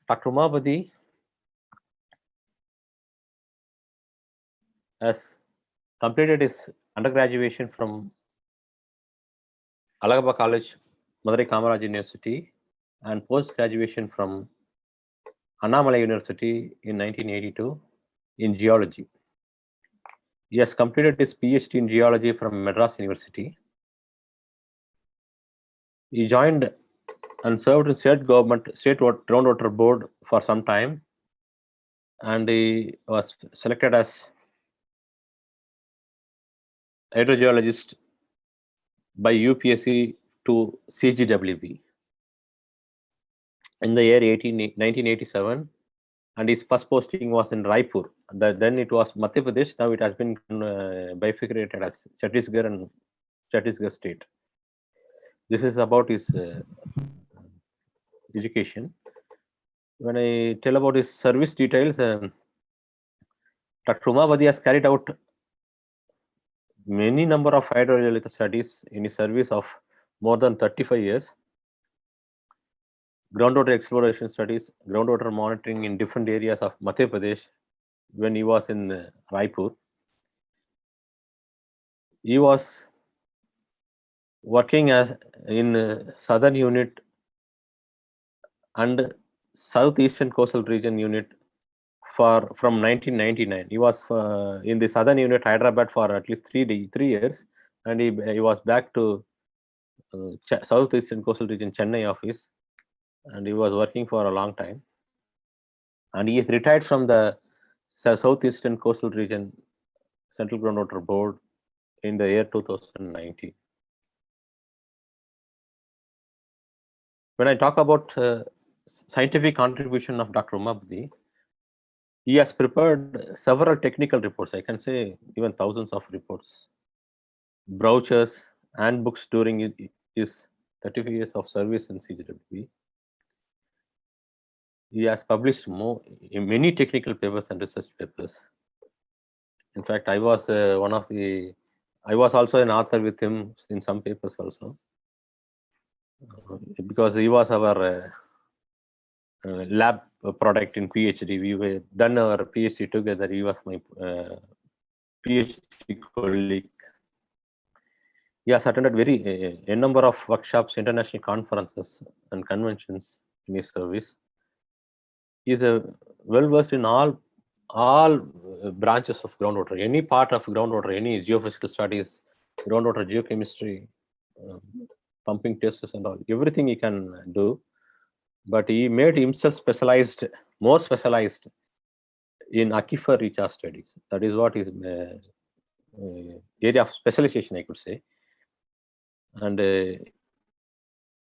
Dr. Umabadi has completed his undergraduation from Alagappa College, Madurai Kamaraj University, and post-graduation from Annamalai University in 1982 in geology. He has completed his PhD in geology from Madras University. He joined and served in state groundwater board for some time, and he was selected as hydrogeologist by UPSC to CGWB in the year 1987, and his first posting was in Raipur. Then it was Madhya Pradesh. Now it has been bifurcated as Chhattisgarh and Chhattisgarh state. This is about his education. When I tell about his service details, Dr. Umabadi has carried out many number of hydrogeological studies in his service of more than 35 years. Groundwater exploration studies, groundwater monitoring in different areas of Madhya Pradesh when he was in Raipur. He was working as in southern unit and southeastern coastal region unit from 1999. He was in the southern unit Hyderabad for at least 3 years, and he was back to southeastern coastal region Chennai office, and he was working for a long time. And he is retired from the southeastern coastal region Central Groundwater Board in the year 2019. When I talk about scientific contribution of Dr. Umabadi, he has prepared several technical reports. I can say even thousands of reports, brochures, and books during his 35 years of service in CGWB. He has published many technical papers and research papers. In fact, I was also an author with him in some papers also, because he was our lab product in PhD. We were done our PhD together. He was my PhD colleague. He has attended a number of workshops, international conferences, and conventions in his service. He is well versed in all branches of groundwater, any part of groundwater, any geophysical studies, groundwater geochemistry, pumping tests and all, everything he can do. But he made himself more specialized in aquifer recharge studies. That is what his area of specialization, I could say. And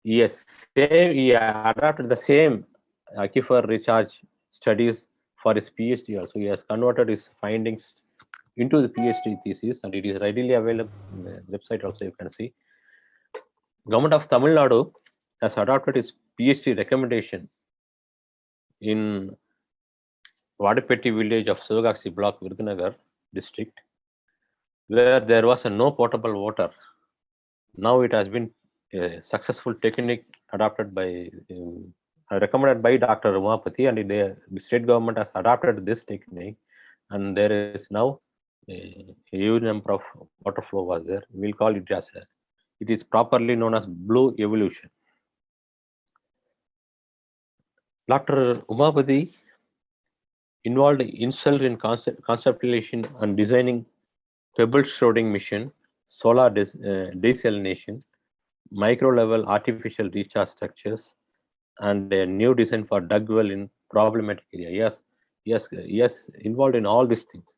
he adapted the same aquifer recharge studies for his PhD also. He has converted his findings into the PhD thesis, and it is readily available on the website also. You can see. Government of Tamil Nadu has adopted his PhD recommendation in Vadapetti village of Sivagaksi block, Virudhunagar district, where there was no potable water. Now it has been a successful technique adopted by recommended by Dr. Umabadi, and the state government has adopted this technique, and there is now a huge number of water flow was there. We'll call it as it is properly known as blue evolution. Dr. Umabadi involved himself in conceptualization and designing pebble shrouding mission, solar desalination, micro-level artificial recharge structures, and a new design for dug well in problematic area. Yes, involved in all these things.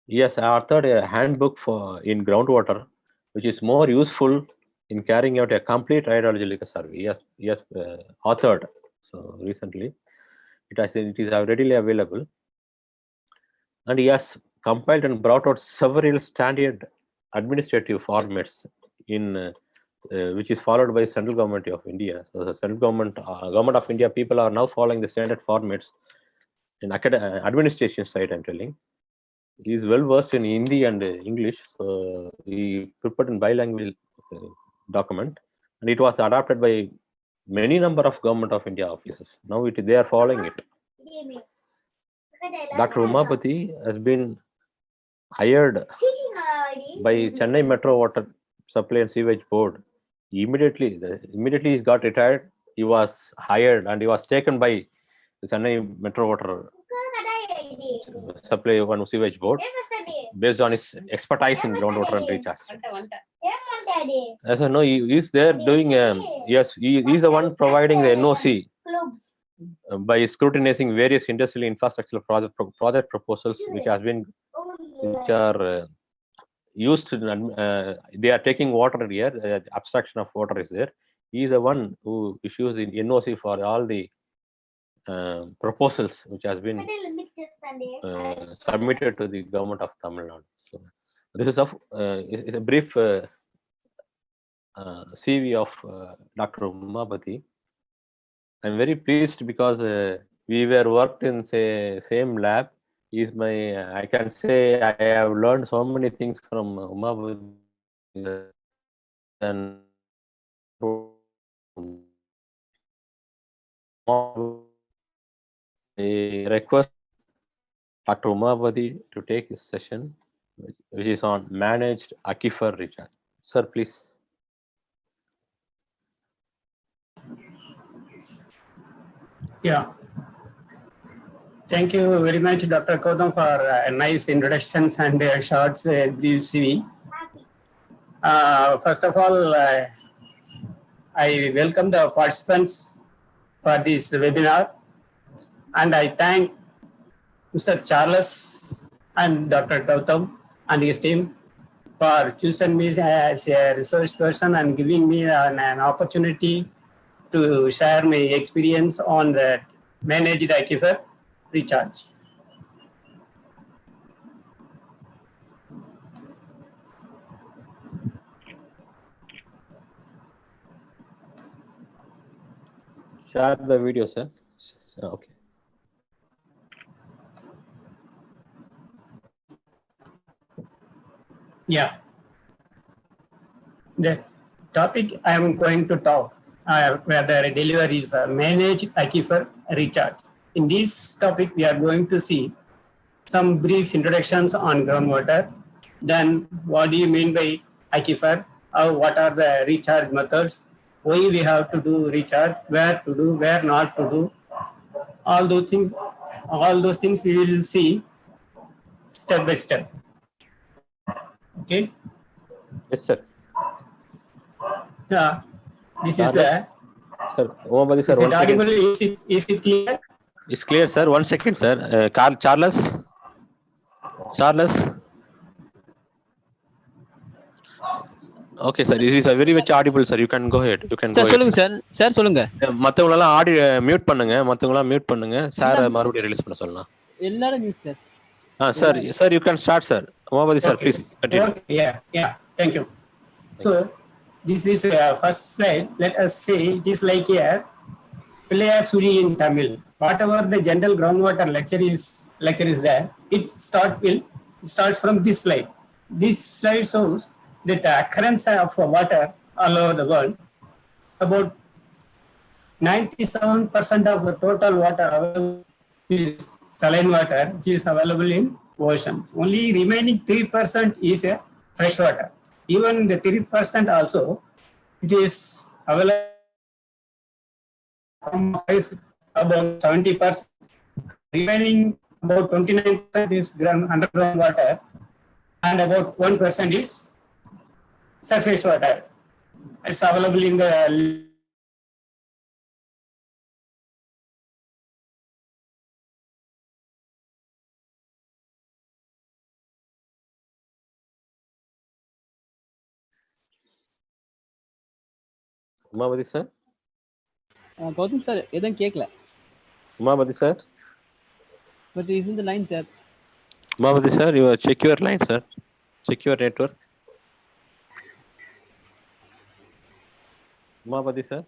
He has authored a handbook in groundwater, which is more useful in carrying out a complete hydrological survey. He has authored so recently. It is readily available, and he has compiled and brought out several standard administrative formats in which is followed by central government of India. So the central government of India people are now following the standard formats in administration side. I'm telling. He is well versed in Hindi and English, so he prepared in bilingual document, and it was adopted by many number of Government of India offices. Now they are following it. Dr. Umapati has been hired by Chennai Metro Water Supply and Sewage Board. Immediately he got retired. He was hired and he was taken by the Chennai Metro Water Supply and Sewage Board based on his expertise in groundwater and recharge. As I know, he is there doing. Yes, he is the one providing the NOC by scrutinizing various industrial infrastructure project proposals which are used. They are taking water here. Abstraction of water is there. He is the one who issues the NOC for all the proposals which has been submitted to the government of Tamil Nadu. So this is a brief CV of Dr. Umapati. I'm very pleased because we were worked in same lab. He's my, I can say I have learned so many things from Umapati. And I request Dr. Umapati to take his session, which is on managed aquifer recharge. Sir, please. Yeah. Thank you very much, Dr. Gautam, for nice introductions and short brief CV. First of all, I welcome the participants for this webinar, and I thank Mr. Charles and Dr. Gautam and his team for choosing me as a research person and giving me an opportunity to share my experience on the managed aquifer recharge. Share the video, sir. Okay. Yeah. The topic I am going to talk whether deliver is managed aquifer recharge. In this topic, we are going to see some brief introductions on groundwater. Then, what do you mean by aquifer? What are the recharge methods? Why we have to do recharge? Where to do? Where not to do? All those things we will see step by step. Okay. Yes, sir. Yeah. This is the. Sir, Umapati sir, is it audible? Is it clear? It's clear, sir. 1 second, sir. Charles. Okay, sir. It is a very much audible, sir. You can go ahead. You can go ahead. சொல்லுங்க sir. Sir சொல்லுங்க. மத்தவங்க எல்லாம் mute பண்ணுங்க. மத்தவங்க எல்லாம் mute பண்ணுங்க. Sir மறுபடியும் release பண்ண சொல்லலாம். எல்லாரும் mute sir. Sir, you can start, sir. Umapati sir, please continue. Okay, yeah. Thank you. So, this is first slide. Let us say it is like here, Pilaya Suri in Tamil. Whatever the general groundwater lecture is there, it starts from this slide. This slide shows that the occurrence of water all over the world, about 97% of the total water available is saline water, which is available in ocean. Only remaining 3% is fresh water. Even the 3% also, it is available from about 70%. Remaining about 29% is underground water, and about 1% is surface water. It's available in the Umapati sir. Gautham sir எதுவும் கேட்கல. Umapati sir. But he is in the line, sir. Umapati sir, you check your line, sir. Check your network. Umapati sir.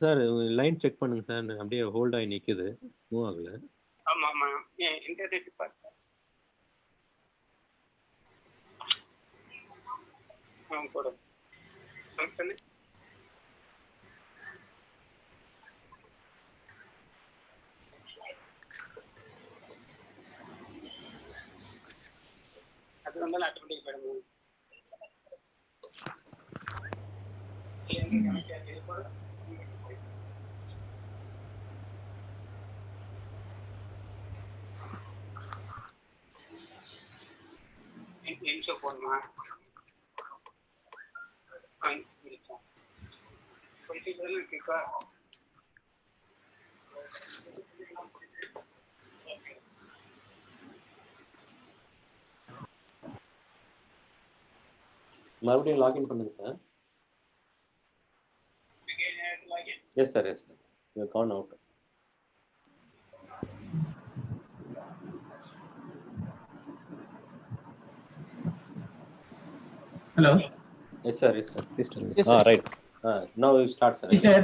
Sir line check பண்ணுங்க sir. அப்படியே hold ஆகி நிக்குது, move ஆகல. ஆமா ஆமா internet பார்த்தேன். போடு பண்ணு. அது வந்து ஆட்டோமேட்டிக் போயிடும். இன்ஷோ போடணுமா? மறுபடியும் லாகின் பண்ணுங்க sir. Yes sir, yes sir. You are Khan out. Hello. Yes sir, yes sir. Please tell me. Yes, sir. Right. Now you start, sir. Is there?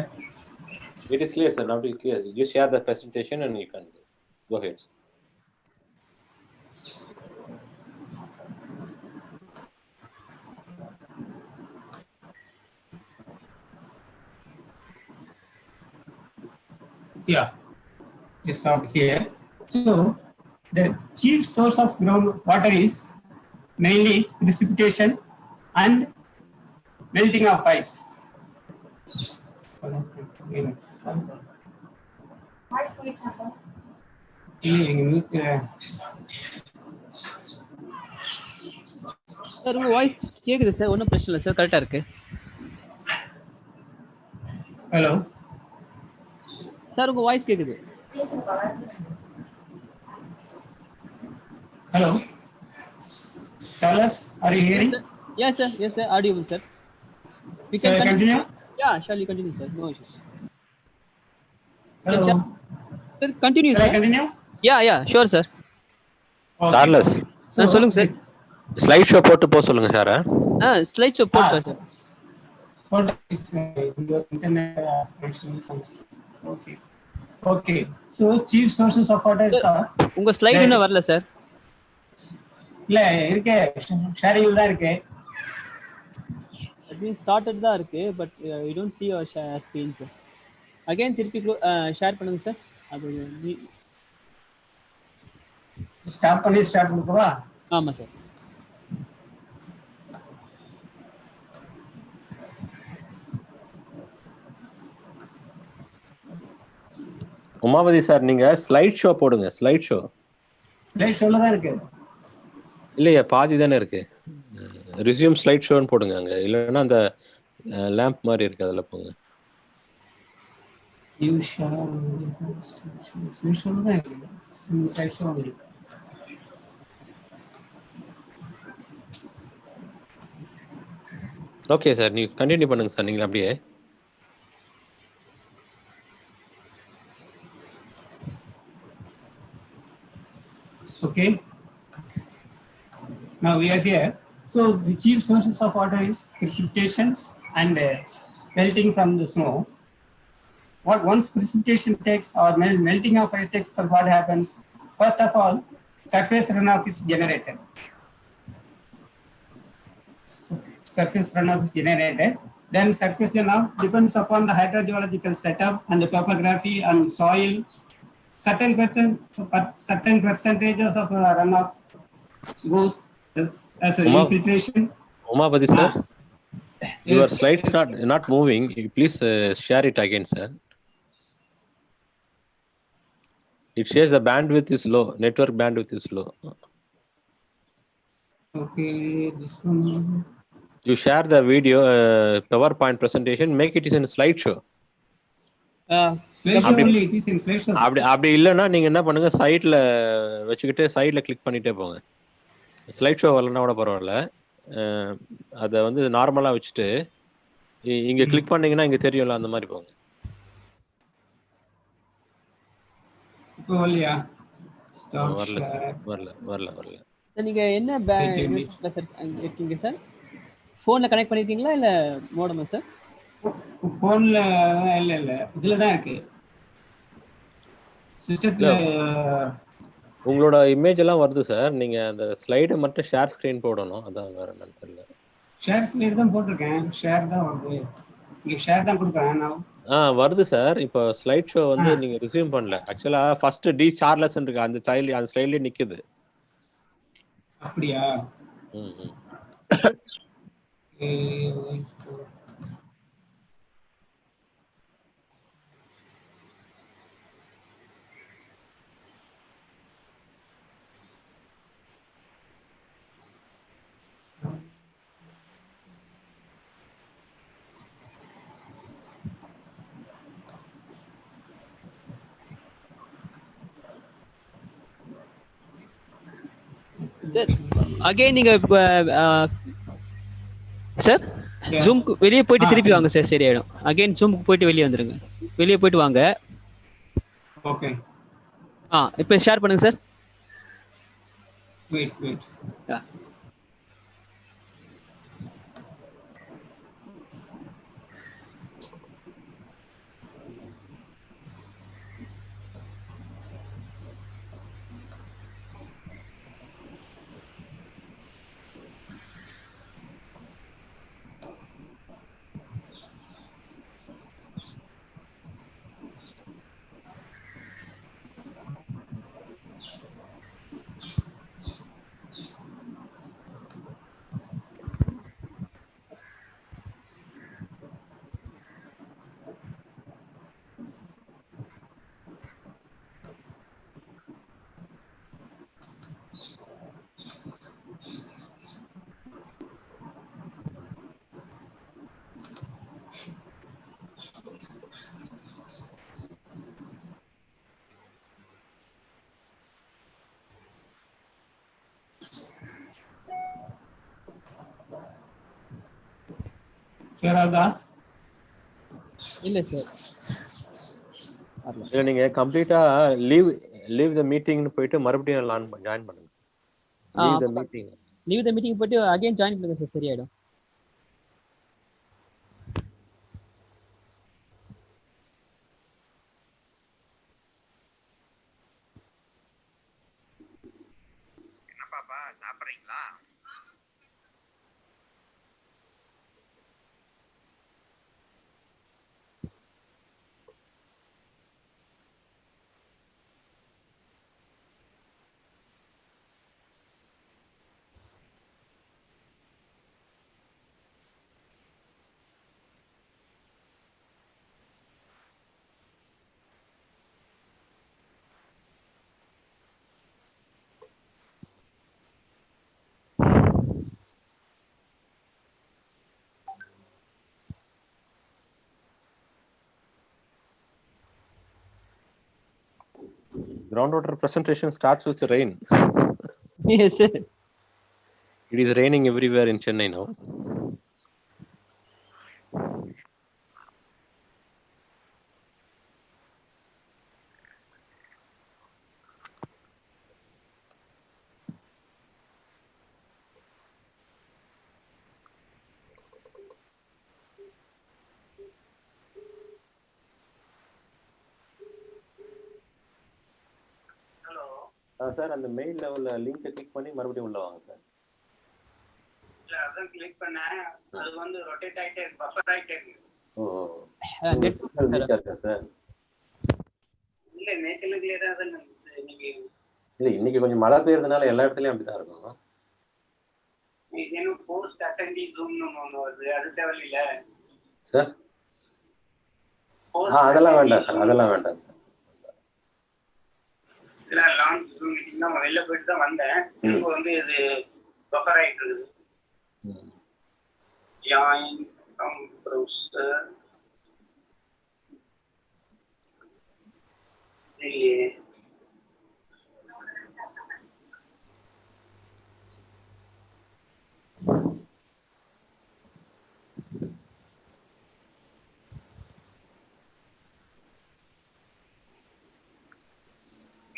It is clear, sir. Now it is clear. You share the presentation and you can go ahead. Yeah. Just stop here. So the chief source of groundwater is mainly precipitation and melting of ice. Sir உங்க voice கேக்குது sir, ஒன்றும் பிரச்சனை இல்லை sir, கரெக்டாக இருக்கு. Hello. Sir உங்க voice கேக்குது. Hello. Charles, are you hearing? Yes sir, yes sir, audible sir. We Shall I can continue? Yeah, shall we continue sir? No issues. Hello. Sir, continue Shall I sir. continue? Yeah, sure sir. Okay. Charles, sir சொல்லுங்க sir. Slide show போட்டு போக சொல்லுங்க sir. Slide show போட்டு sir. What is your internet connection? Okay. Okay. So chief sources of water are உங்க slide இன்னும் வரல sir. இல்ல இருக்கே, ஷேரிங் தான் இருக்கு. It means started தான் இருக்கு, but we don't see your screen sir. Again திருப்பி ஷேர் பண்ணுங்க சார். அது ஸ்டாப் பண்ணி ஸ்டார்ட் கொடுக்கவா? ஆமா சார். உமாபதி சார், நீங்க ஸ்லைட் ஷோ போடுங்க. ஸ்லைட் ஷோ தான் இருக்கு. இல்லையா, பாதி தானே இருக்கு. ரெஸ்யூம் ஸ்லைட் ஷோன்னு போடுங்க அங்க. இல்லைன்னா அந்த லேம்ப் மாதிரி இருக்கு, அதில் போங்க. ஓகே சார், நீ கண்டினியூ பண்ணுங்க சார். நீங்க அப்படியே Okay. Now we are here. So the chief sources of water is precipitations and melting from the snow. Once precipitation takes or melting of ice takes, what happens? First of all, surface runoff is generated. Then surface runoff depends upon the hydrogeological setup and the topography and soil. Certain percentages of runoff goes as a infiltration. Umapati sir, your slides not moving. Please share it again, sir. It says the bandwidth is low. Network bandwidth is low. Okay, this one. You share the video PowerPoint presentation. Make it is in slideshow. அப்படி இல்லைன்னா நீங்க என்ன பண்ணுங்க, சைட்ல வச்சுக்கிட்டு சைட்ல click பண்ணிட்டே போங்க. ஸ்லைட் ஷோ வரலன்னா கூட பரவாயில்ல. அதை வந்து நார்மலா வச்சுட்டு இங்க கிளிக் பண்ணீங்கன்னா இங்க தெரியும்ல, அந்த மாதிரி போங்க. வரல. நீங்க என்ன சார் இருக்கீங்க சார்? போன்ல கனெக்ட் பண்ணிருக்கீங்களா இல்ல மோடமா சார்? ஃபோன்ல இல்ல இதுல தான் இருக்கு சிஸ்டத்துல. உங்களோட இமேஜ் எல்லாம் வருது சார். நீங்க அந்த ஸ்லைடை மட்டும் ஷேர் ஸ்கிரீன் போடணும். அதான் வேற என்னன்னு தெரியல. ஷேர் ஸ்லைடு தான் போட்டிருக்கேன். ஷேர் தான் வருது. இங்க ஷேர் தான் கொடுக்குறேன் நான். வருது சார். இப்போ ஸ்லைட் ஷோ வந்து நீங்க ரிசீவ் பண்ணல. ஆக்சுவலா ஃபர்ஸ்ட் டி சார்லஸ் இருக்கு அந்த சைல்ட் அந்த ஸ்லைட்லயே நிக்குது. அப்படியா? சார் அகைன் நீங்க சார் ஜூம்க்கு வெளியே போயிட்டு திருப்பி வாங்க சார், சரியாயிடும். அகைன் ஜூமுக்கு போயிட்டு வெளியே வந்துருங்க. வெளியே போயிட்டு வாங்க. ஓகே. இப்போ ஷேர் பண்ணுங்க சார். வெயிட். சேராதா? இல்ல சார். இல்ல நீங்க கம்ப்ளீட்டா லீவ் தி மீட்டிங்னு போயிட்டு மறுபடியும் ஜாயின் பண்ணுங்க சார். லீவ் தி மீட்டிங் போயிட்டு அகைன் ஜாயின் பண்ணுங்க சார், சரியாயிடும். என்ன பாப்பா சாப்பிடுறீங்களா? Groundwater presentation starts with rain. Yes sir. It is raining everywhere in Chennai now. Sir அந்த மெயில் லெவல்ல லிங்கை கிளிக் பண்ணி மறுபடியும் உள்ள வாங்க சார். இல்ல அதான் கிளிக் பண்ணேன். அது வந்து ரொட்டேட் ஆயிட்டே இருக்கு, பஃபர் ஆயிட்டே இருக்கு. நெட் இருக்கா சார்? இல்ல நேத்துல கிளியரா தான் இன்னைக்கு. இல்ல இன்னைக்கு கொஞ்சம் மழை பெய்யறதுனால எல்லா இடத்துலயும் அப்படிதான் இருக்கும். இது என்ன போஸ்ட் அட்டெண்டி ஜூம்னு ஒன்று வருது, அது தேவையில்ல சார். அதெல்லாம் வேண்டாம் சார், அதெல்லாம் வேண்டாம் சார். இல்ல லான்ச் ஜூம் மீட்டிங் தான் வெளில போயிட்டு தான் வந்தேன். இப்போ வந்து இது பஃபர் ஆயிட்டு இருக்குது. ஜாயின் ஃப்ரம் ப்ரௌசர் இல்லையே.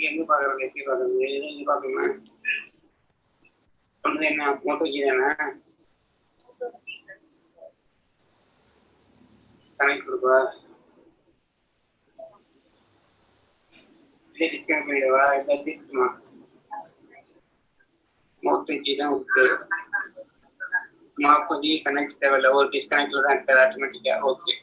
எங்க பாக்குறது, எப்படி பாக்குறது? எங்க பாக்கணும்? ஒன்று என்ன மோட்டோ ஜி தானே? கனெக்ட் கொடுக்கவா இல்லை டிஸ்கனெக்ட் பண்ணிடவா இல்லை தீர்த்துமா மோஸ்ட்லி தான் ஓகே आपको जी कनेक्ट தேவையில்லை ஒரு டிஸ்கனெக்ட் தான் இருக்காது ஆட்டோமேட்டிக்கா ஓகே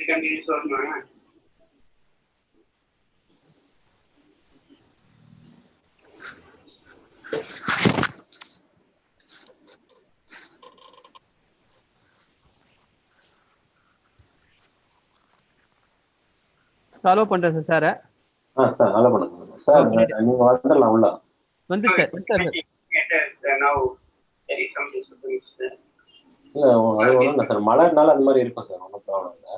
கண்டினியூ சொல்லணும் ஃபாலோ பண்றேன் சார் சார் நல்லா பண்ணுங்க சார். நீங்க வந்துடலாம் உள்ள. வந்து சார் இல்ல அது ஒன்றும் இல்லை சார், மழைனால அந்த மாதிரி இருக்கும் சார், ஒன்றும் ப்ராப்ளம் இல்லை.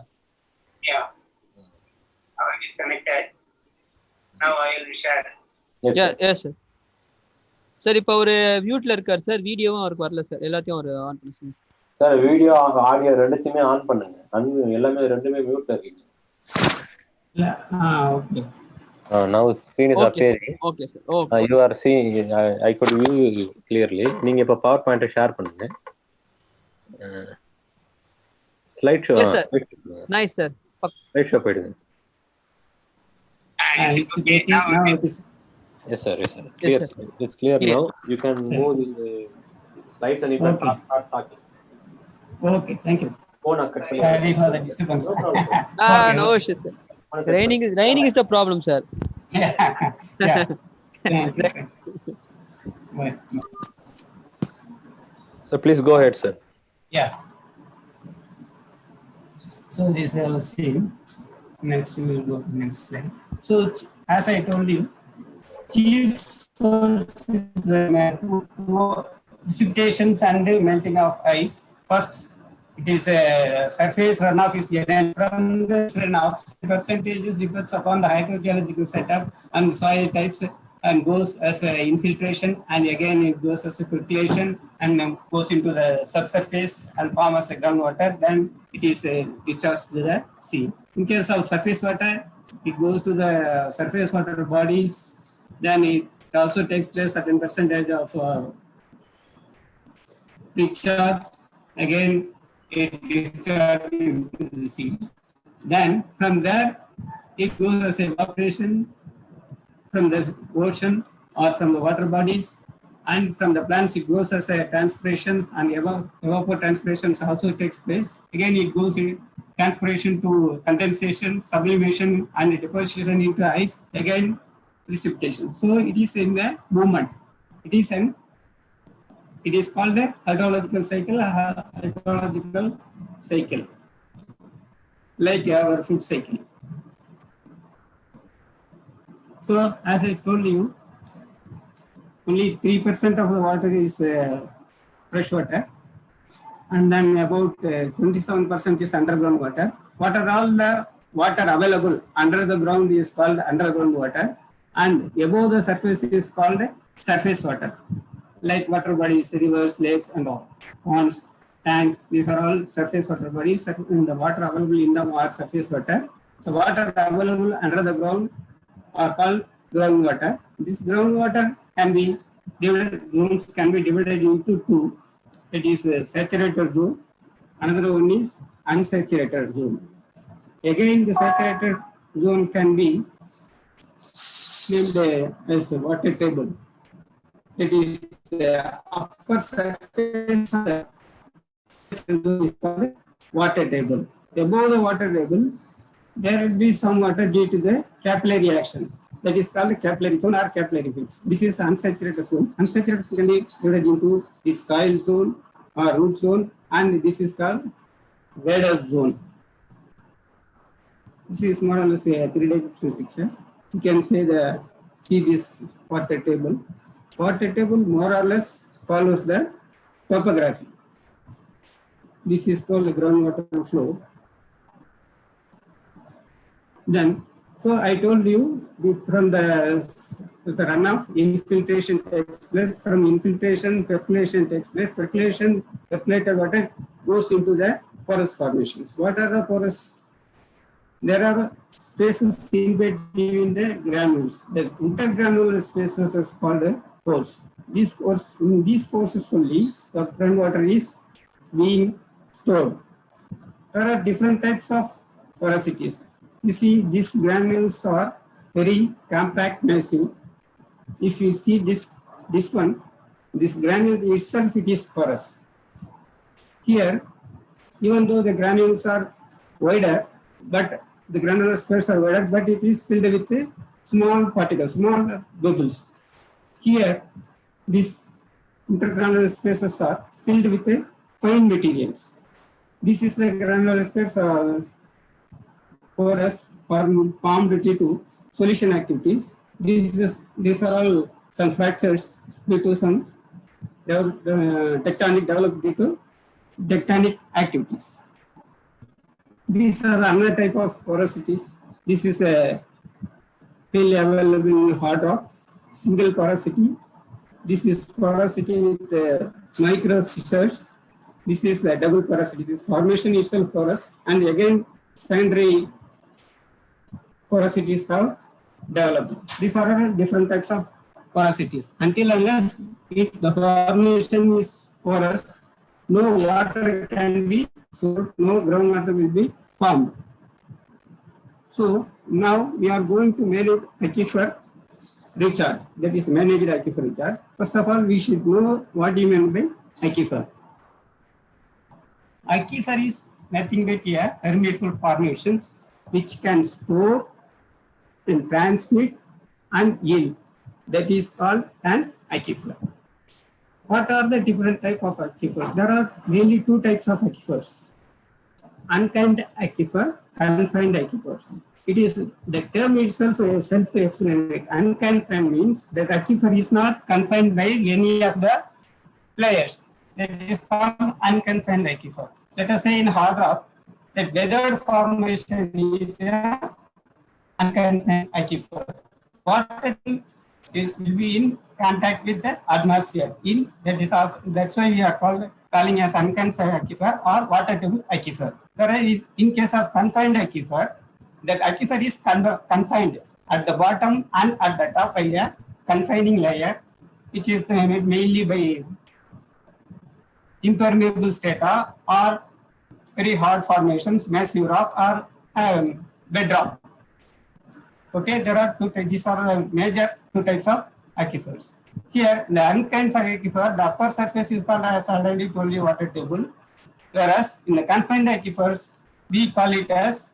Yes sir. சார் இப்போ ஒரு மியூட்ல இருக்கார் சார், வீடியோவும் அவருக்கு வரல சார், எல்லாத்தையும் ஒரு ஆன் பண்ணி சொல்லுங்க சார். வீடியோ ஆடியோ ரெண்டுத்தையுமே ஆன் பண்ணுங்க, எல்லாமே ரெண்டுமே மியூட்ல இருக்கீங்க. Okay. Now screen is appearing. Okay sir. Okay. You are seeing, I could view you clearly. நீங்க இப்ப பவர் பாயிண்ட் ஷேர் பண்ணுங்க. Slide show. Yes sir. Nice sir. Slide show போயிடுங்க. Yes sir, yes sir. Clear, Yes, sir. it's clear Clear. now. You can move the slides and you can start talking. Okay, thank you. Phone cut பண்ணி. Sorry for the disturbance. No issues sir. Raining is the problem sir. Yeah. So please go ahead sir. Yeah. So this I was saying. Next we will go to the next slide. So as I told you, chief source is the precipitations and the melting of ice. First, it is a surface runoff is given from the runoff. Percentages depends upon the hydrogeological setup and soil types, and goes as a infiltration, and again it goes as a percolation and goes into the subsurface and form as a groundwater. Then it is discharged to the sea. In case of surface water, it goes to the surface water bodies. Then it also takes place certain percentage of discharge. Again, it discharges into the sea. Then from there, it goes as evaporation from the ocean or from the water bodies, and from the plants it goes as a transpiration, and evapotranspiration also takes place. Again, it goes in transpiration to condensation, sublimation, and deposition into ice. Again, precipitation. So it is in the movement. It is called a hydrological cycle, like our food cycle. So as I told you, only 3% of the water is fresh water, and then about 27% is underground water. What are all the water available under the ground is called underground water, and above the surface is called surface water, like water bodies, rivers, lakes, and all. Ponds, tanks, these are all surface water bodies. The water available in them are surface water. The water available under the ground are called groundwater. This groundwater can be divided into two. It is a saturated zone. Another one is unsaturated zone. Again, the saturated zone can be named as a water table. It is the upper surface of the zone is called water table. Above the water table, there will be some water due to the capillary action. That is called capillary zone or capillary fields. This is unsaturated zone. Unsaturated zone can be divided into this soil zone or root zone, and this is called waders zone. This is more or less a three-dimensional picture. You can see this water table. Water table more or less follows the topography. This is called the groundwater flow. Then, so I told you from the runoff, infiltration takes place. From infiltration, percolation takes place. Percolated water goes into the porous formations. What are the porous there are spaces in between the granules. The intergranular spaces is called pores. These pores, in these pores only, the groundwater is being stored. There are different types of porosities. You see, these granules are very compact, massive. If you see this one, this granule itself, it is porous. Here, even though the granules are wider, but the granular spaces are wider, but it is filled with small particles, small bubbles. Here, these intergranular spaces are filled with fine materials. This is the granular space porous formed due to solution activities. These are all some fractures due to some tectonic developed due to tectonic activities. These are another type of porosities. This is a freely available in hard rock, single porosity. This is porosity with micro fissures. This is a double porosity. This formation itself porous, and again secondary porosities have developed. These are different types of porosities. Until unless if the formation is porous, no water can be stored, no groundwater will be formed. So now we are going to manage aquifer recharge, that is managed aquifer recharge. First of all, we should know what do you mean by aquifer. Aquifer is nothing but a permeable formations which can store and transmit and yield. That is called an aquifer. What are the different types of aquifers? There are mainly two types of aquifers: unconfined aquifer, confined aquifers. It is the term itself is self-explanatory. Unconfined means that aquifer is not confined by any of the layers. That is called unconfined aquifer. Let us say in hard rock, that weathered formation is a unconfined aquifer. Water will be in contact with the atmosphere. That is also, that's why we are calling as unconfined aquifer or water table aquifer. Whereas in case of confined aquifer, that aquifer is confined at the bottom and at the top by a confining layer, which is made mainly by impermeable strata or very hard formations, massive rock or bedrock. Okay, there are these are the major two types of aquifers. Here, the unconfined aquifer, the upper surface is called, as already told you, water table. Whereas in the confined aquifers, we call it as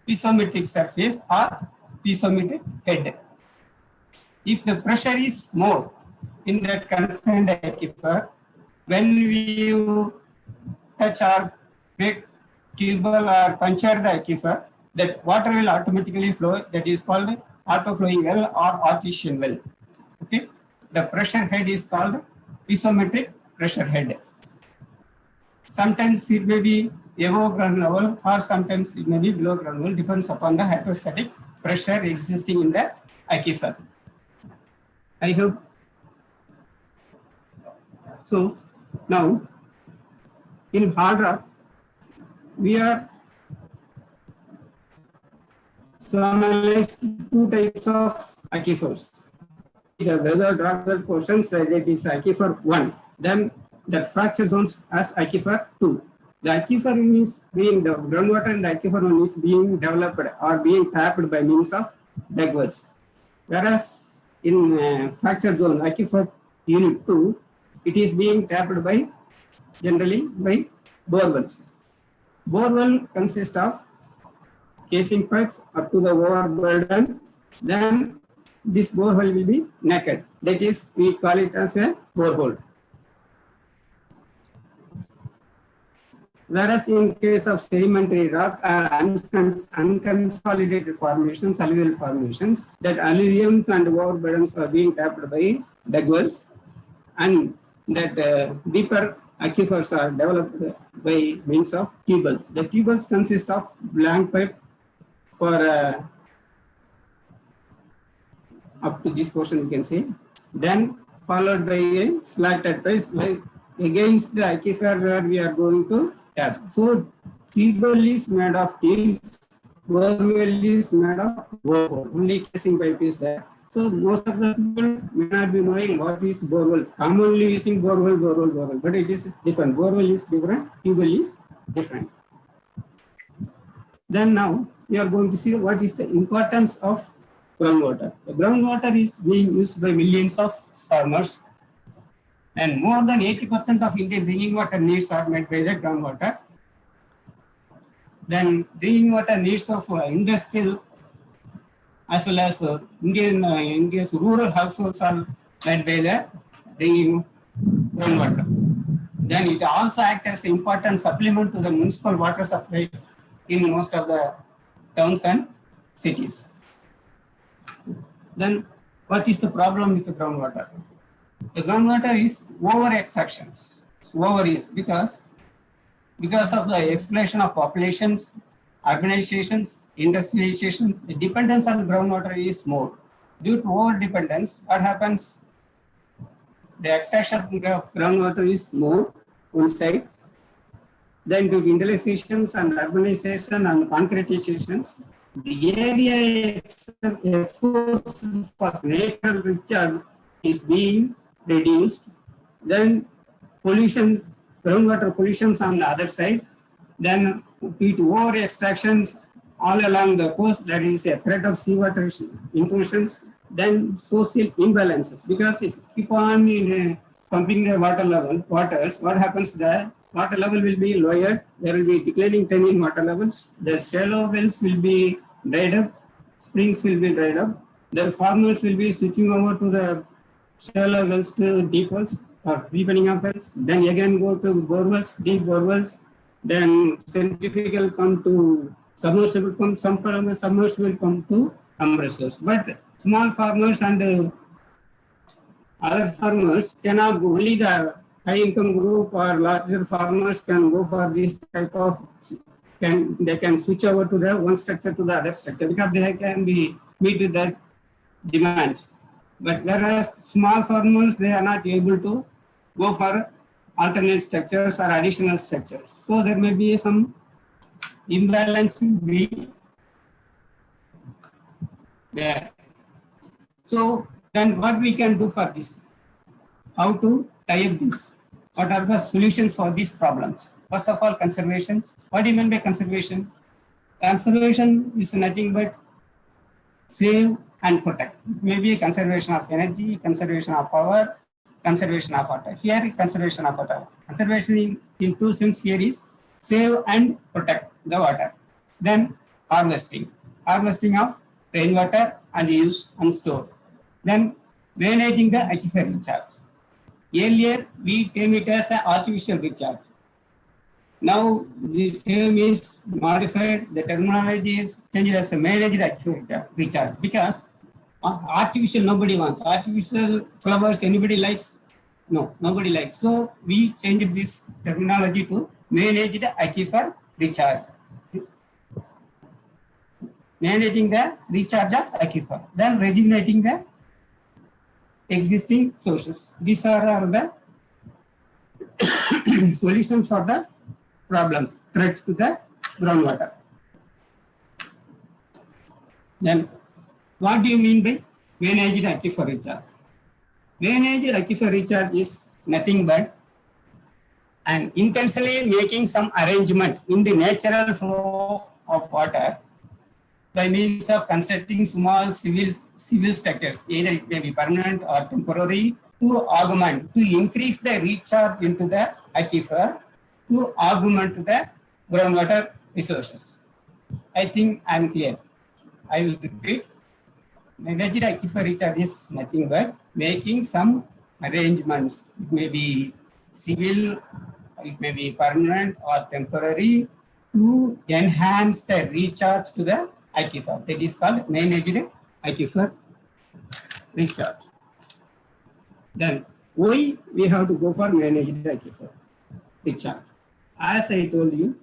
piezometric surface or piezometric head. If the pressure is more in that confined aquifer, when we touch or break tubal or puncture the aquifer, that water will automatically flow. That is called auto-flowing well or artesian well. Okay, the pressure head is called piezometric pressure head. Sometimes it may be above ground level or sometimes it may be below ground level, depends upon the hydrostatic pressure existing in the aquifer. I hope. So now in hard rock, we are analyze two types of aquifers. The weathered rock portions, that is aquifer 1. Then the fracture zones as aquifer 2. The aquifer is being the groundwater and the aquifer 1 is being developed or being tapped by means of dugworks. Whereas in fracture zone aquifer unit 2, it is being tapped by generally by borewells. Borewell consists of casing pipes up to the overburden, then this borehole will be naked. That is, we call it as a borehole. Whereas in case of sedimentary rock or unconsolidated formations, alluvial formations, that alluviums and overburdens are being tapped by dugwells, and that deeper aquifers are developed by means of tubules. The tubules consist of blank pipe for up to this portion you can see, then followed by a slanted pipe against the aquifer where we are going to tap. So tubule is made of tubes borewell is made of borehole. Only casing pipe is there. So most of the people may not be knowing what is borewell. Commonly using borewell, but it is different. Borewell is different, tubewell is different. Then now we are going to see what is the importance of groundwater. The groundwater is being used by millions of farmers, and more than 80% of Indian drinking water needs are met by the groundwater. Then drinking water needs of industrial as well as India's rural households are met by the drinking groundwater. Then it also acts as an important supplement to the municipal water supply in most of the towns and cities. Then what is the problem with the groundwater? The groundwater is over extractions, overuse, because of the explosion of populations, urbanizations, industrializations, the dependence on the groundwater is more. Due to over dependence, what happens? The extraction of groundwater is more one side. Then due to industrializations and urbanization and concretizations, the area exposed for natural recharge is being reduced. Then pollution, groundwater pollutions on the other side. Then due to over extractions all along the coast, there is a threat of seawater intrusions. Then social imbalances, because if you keep on pumping the waters, what happens? The water level will be lowered. There will be declining trend in water levels. The shallow wells will be dried up. Springs will be dried up. The farmers will be switching over to the shallow wells to deep wells or deepening of wells. Then again go to bore wells, deep bore wells. Then centrifugal come to submersible pump. Some submersible come to compressors. But small farmers and other farmers cannot go. Only the high income group or larger farmers can go for this type of, they can switch over to the one structure to the other structure because they can be meet with that demands. But whereas small farmers, they are not able to go for alternate structures or additional structures. So there may be some imbalance be there. So then what we can do for this? How to tie up this? What are the solutions for these problems? First of all, conservation. What do you mean by conservation? Conservation is nothing but save and protect. It may be a conservation of energy, conservation of power, conservation of water. Here, conservation of water. Conservation in two sense here is save and protect the water. Then harvesting. Harvesting of rainwater and use and store. Then managing the aquifer recharge. Earlier, we term it as an artificial recharge. Now, the term is modified, the terminology is changed as a managed aquifer recharge because artificial nobody wants. Artificial flowers, anybody likes? No, nobody likes. So, we changed this terminology to managed aquifer recharge. Managing the recharge of aquifer, then rejuvenating the existing sources. These are the solutions for the problems, threats to the groundwater. Then, what do you mean by managed aquifer recharge? Managed aquifer recharge is nothing but and intentionally making some arrangement in the natural flow of water by means of constructing small civil structures, either it may be permanent or temporary, to augment, to increase the recharge into the aquifer, to augment the groundwater resources. I think I am clear. I will repeat. Managed aquifer recharge is nothing but making some arrangements. It may be civil, it may be permanent or temporary, to enhance the recharge to the aquifer. That is called managed aquifer recharge. Then why we have to go for managed aquifer recharge? As I told you,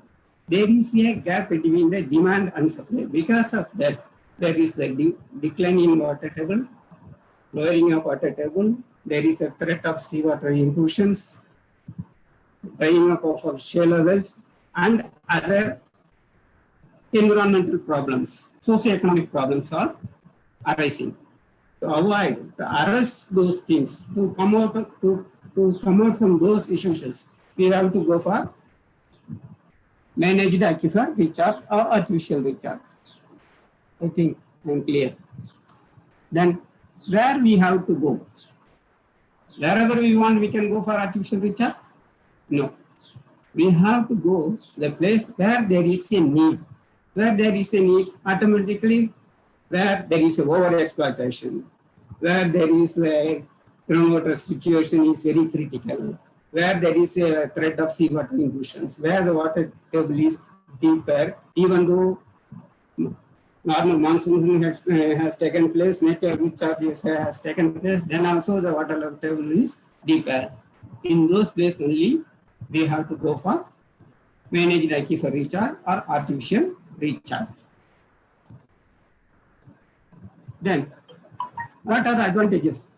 there is a gap between the demand and supply. Because of that, there is a decline in water table, lowering of water table. There is the threat of seawater intrusions, drying up of shallow wells, and other environmental problems, socioeconomic problems are arising. To avoid, to arrest those things, to come out from those issues, we have to go for managed aquifer recharge or artificial recharge. I think I'm clear. Then where we have to go? Wherever we want, we can go for artificial recharge? No. We have to go the place where there is a need. Where there is a need, automatically, where there is a over-exploitation, where there is a groundwater situation is very critical, where there is a threat of seawater intrusions, where the water table is deeper, even though normal monsoon has taken place, nature recharge has taken place, then also the water level table is deeper. In those places only, we have to go for managed aquifer recharge or artificial recharge. Then, what are the advantages?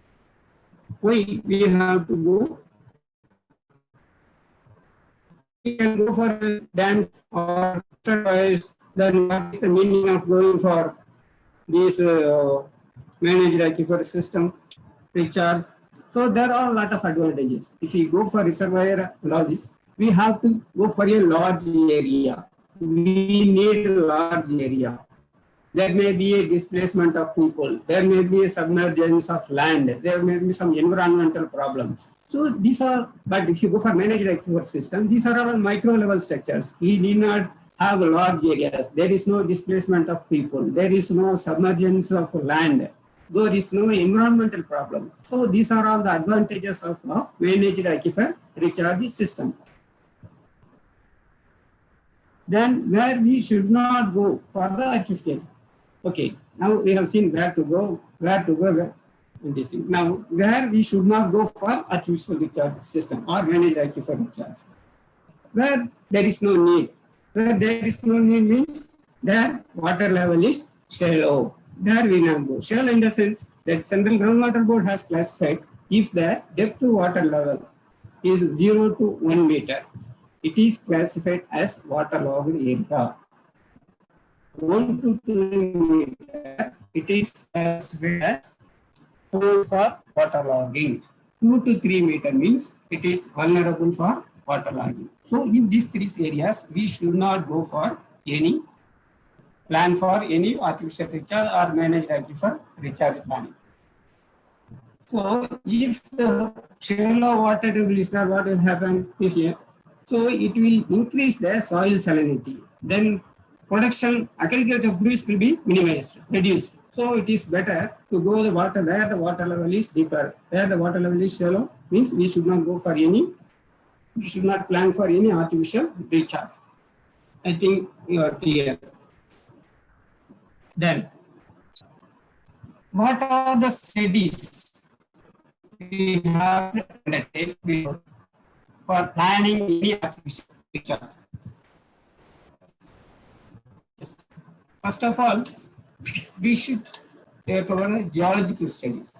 Why we have to go? We can go for dams or otherwise. Then what is the meaning of going for this managed aquifer system recharge? So there are a lot of advantages. If we go for reservoir lodges, we have to go for a large area. We need a large area. There may be a displacement of people. There may be a submergence of land. There may be some environmental problems. So these are, but if you go for managed aquifer system, these are all micro level structures. We need not have large areas. There is no displacement of people. There is no submergence of land. There is no environmental problem. So these are all the advantages of a managed aquifer recharge system. Then where we should not go for the artificial. Okay, now we have seen where to go, where in this thing. Now, where we should not go for artificial recharge system or managed aquifer recharge. Where there is no need. Where there is no need means their water level is shallow. There we now go. Shallow in the sense that Central Groundwater Board has classified if the depth to water level is 0 to 1 meter, it is classified as waterlogged area. 1 to 2 meter, it is classified as prone for waterlogging. 2 to 3 meter means it is vulnerable for waterlogging. So in these three areas, we should not go for any plan for any artificial recharge or managed aquifer recharge planning. So if the shallow water table is not, what will happen here? So it will increase the soil salinity. Then production, agriculture produce will be minimized, reduced. So it is better to go the water where the water level is deeper, where the water level is shallow, means we should not go for any, we should not plan for any artificial recharge. I think you are clear. Then, what are the studies we have to undertake for planning any artificial recharge? First of all, we should take over geological studies.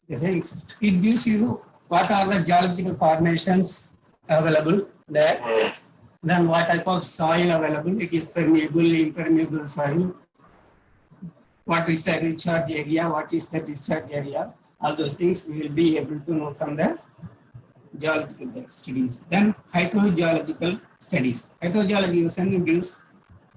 It gives you what are the geological formations available there, then what type of soil available, it is permeable, impermeable soil, what is the recharge area, what is the discharge area, all those things we will be able to know from the geological studies. Then hydrogeological studies. Hydrogeology gives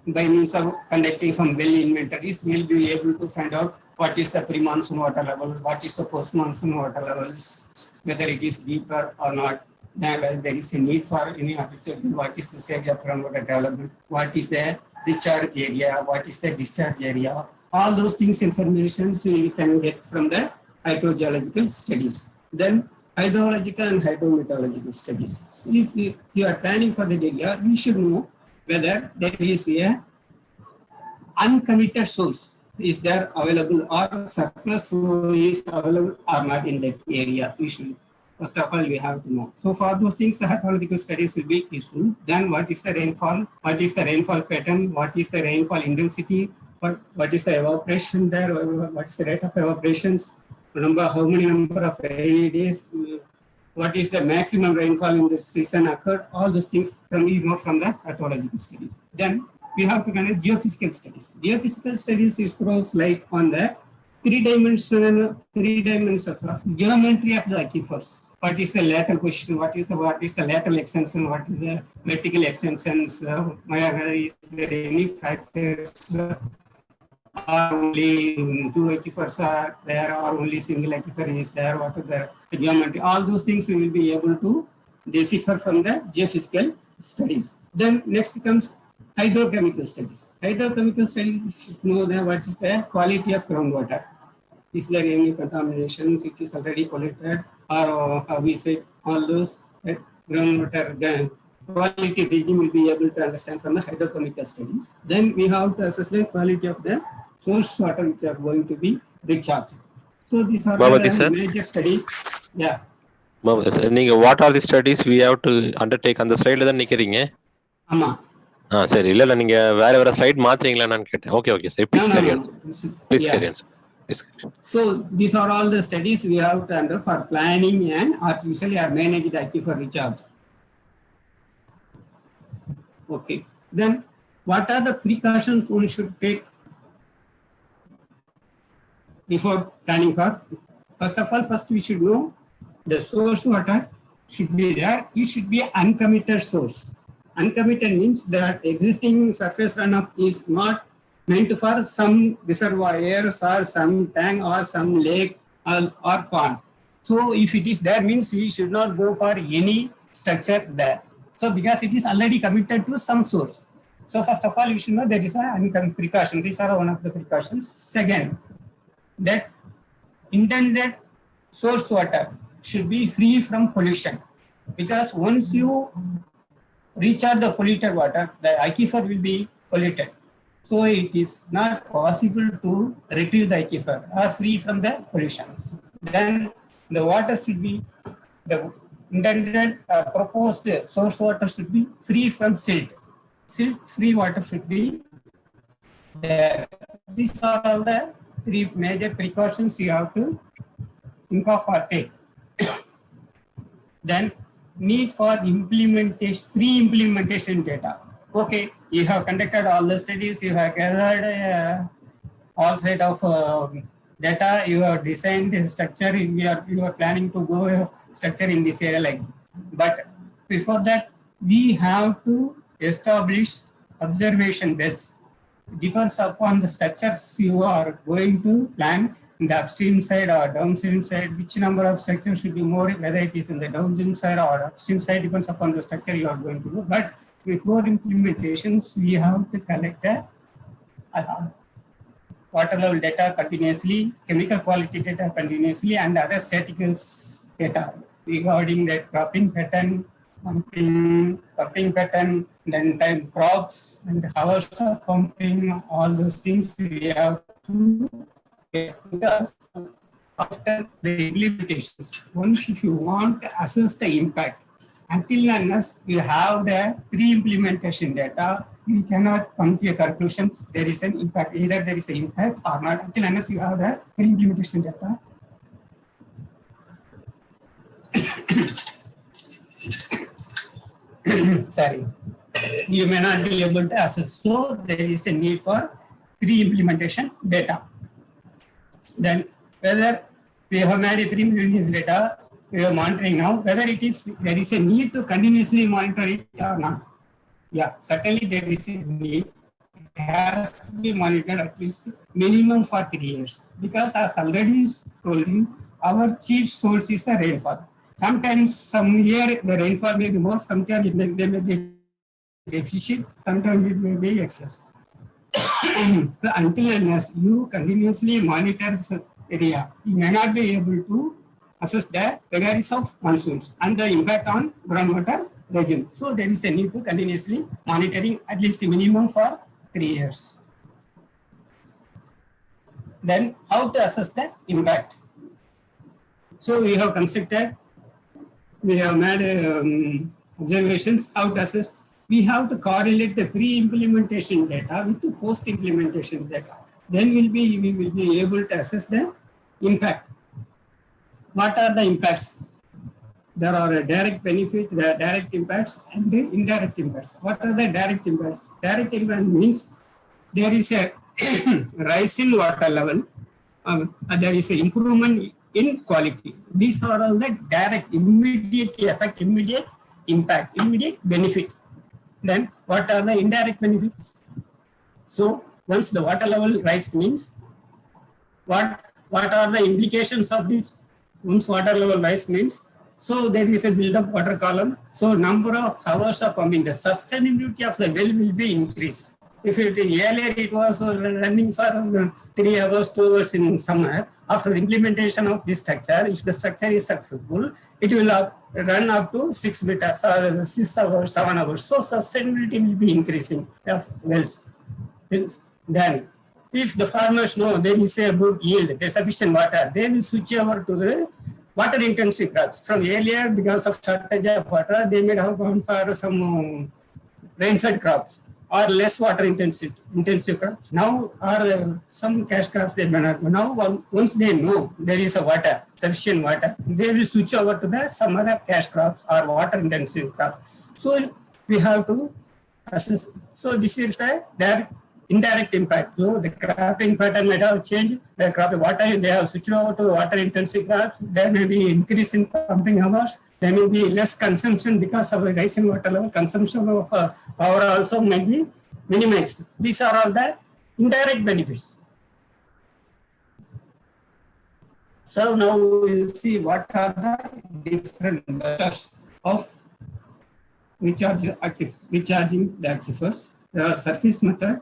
by means of conducting some well inventories, we will be able to find out what is the pre-monsoon water level, what is the post-monsoon water levels, whether it is deeper or not, then whether there is a need for any artificial, what is the stage of groundwater development, what is the recharge area, what is the discharge area, all those things information we can get from the hydrogeological studies. Then hydrological and hydrometeorological studies. So if you are planning for the area, we should know whether there is a uncommitted source is there available or surplus flow is available or not in that area. We should, first of all, we have to know. So for those things, the hydrological studies will be useful. Then what is the rainfall? What is the rainfall pattern? What is the rainfall intensity? What is the evaporation there? What is the rate of evaporations? How many number of rainy days what is the maximum rainfall in this season occurred, all those things from we know from the hydrological studies. Then we have to conduct geophysical studies. Geophysical studies is throws light on the three dimensions of geometry of the aquifers. What is the lateral position? What is the lateral extension? What is the vertical extensions? Whether is there any fractures? Only two aquifers are there, or only single aquifer is there? What is the geometry? All those things we will be able to decipher from the geophysical studies. Then next comes hydrochemical studies. Hydrochemical studies should know that what is the quality of groundwater. Is there any contaminations? It is already polluted, or how we say all those groundwater quality regime will be able to understand from the hydrochemical studies. Then we have to assess the quality of the source water which are going to be recharged. So these are the major studies. Yeah. நீங்க what are the studies we have to undertake அந்த ஸ்லைட்ல தான் நிக்கிறீங்க? ஆமா. சரி, இல்ல நீங்க வேற slide மாத்துறீங்களா நான் கேட்டேன். ஓகே சரி, please carry on. Please carry on. So these are all the studies we have to under for planning and artificially or managed aquifer recharge. Okay. Then what are the precautions one should take before planning for? First of all, we should know the source water should be there. It should be uncommitted source. Uncommitted means that existing surface runoff is not meant for some reservoirs or some tank or some lake or pond. So if it is there, means we should not go for any structure there. So because it is already committed to some source. So first of all, you should know there is a precaution. These are one of the precautions. Second, that intended source water should be free from pollution. Because once you recharge the polluted water, the aquifer will be polluted. So it is not possible to retrieve the aquifer or free from the pollution. Then the water should be, the intended proposed source water should be free from silt. Silt-free water should be there. These are all the three major precautions you have to think of or take. Then need for implementation, pre-implementation data. Okay, you have conducted all the studies, you have gathered all set of data, you have designed the structure, you are planning to go structure in this area like. But before that, we have to establish observation beds. Depends upon the structures you are going to plan in the upstream side or downstream side, which number of structures should be more, whether it is in the downstream side or upstream side, depends upon the structure you are going to do. But before implementations, we have to collect water level data continuously, chemical quality data continuously, and other statistical data regarding that cropping pattern, pumping pattern, then time crops, and hours of pumping, all those things we have to get. Because after the implementations, once if you want to assess the impact, until unless you have the pre-implementation data, you cannot come to a conclusion there is an impact. Either there is an impact or not, until unless you have the pre-implementation data. Sorry, you may not be able to assess. So there is a need for pre-implementation data. Then whether we have made a pre-implementation data, we are monitoring now, whether there is a need to continuously monitor it or not. Yeah, certainly there is a need. It has to be monitored at least minimum for 3 years. Because as already told you, our chief source is the rainfall. Sometimes some year the rainfall may be more, sometimes they may be deficient, sometimes it may be excess. So until unless you continuously monitor the area, you may not be able to assess the vagaries of monsoons and the impact on groundwater regime. So there is a need to continuously monitoring at least the minimum for 3 years. Then how to assess the impact? So we have constructed, we have made observations, how to assess. We have to correlate the pre-implementation data with the post-implementation data. Then we will be able to assess the impact. What are the impacts? there are a direct benefit, the direct impacts, and the indirect impacts. What are the direct impacts? Direct impact means there is a rise in water level, there is an improvement in quality. These are all the direct, immediate effect, immediate impact, immediate benefit. Then what are the indirect benefits? So once the water level rise means, what are the implications of this? Once water level rise means, so there is a build-up water column. So number of hours of pumping, the sustainability of the well will be increased. If it earlier it was running for 3 hours, 2 hours in summer, after the implementation of this structure, if the structure is successful, it will run up to 6 meters, 6 hours, 7 hours. So sustainability will be increasing of wells. Then if the farmers know there is a good yield, there is sufficient water, they will switch over to the water intensive crops. From earlier, because of shortage of water, they may have gone for some rain-fed crops or less water intensive crops. Now, or some cash crops they may not. Now, once they know there is a water, sufficient water, they will switch over to the some other cash crops or water intensive crops. So we have to assess. So this is the indirect impact. So the cropping pattern might have changed. The crop water, they have switched over to water intensive crops. There may be increase in pumping hours. There may be less consumption because of the rise in water level. Consumption of power also might be minimized. These are all the indirect benefits. So now we will see what are the different methods of recharging the aquifers. There are surface method,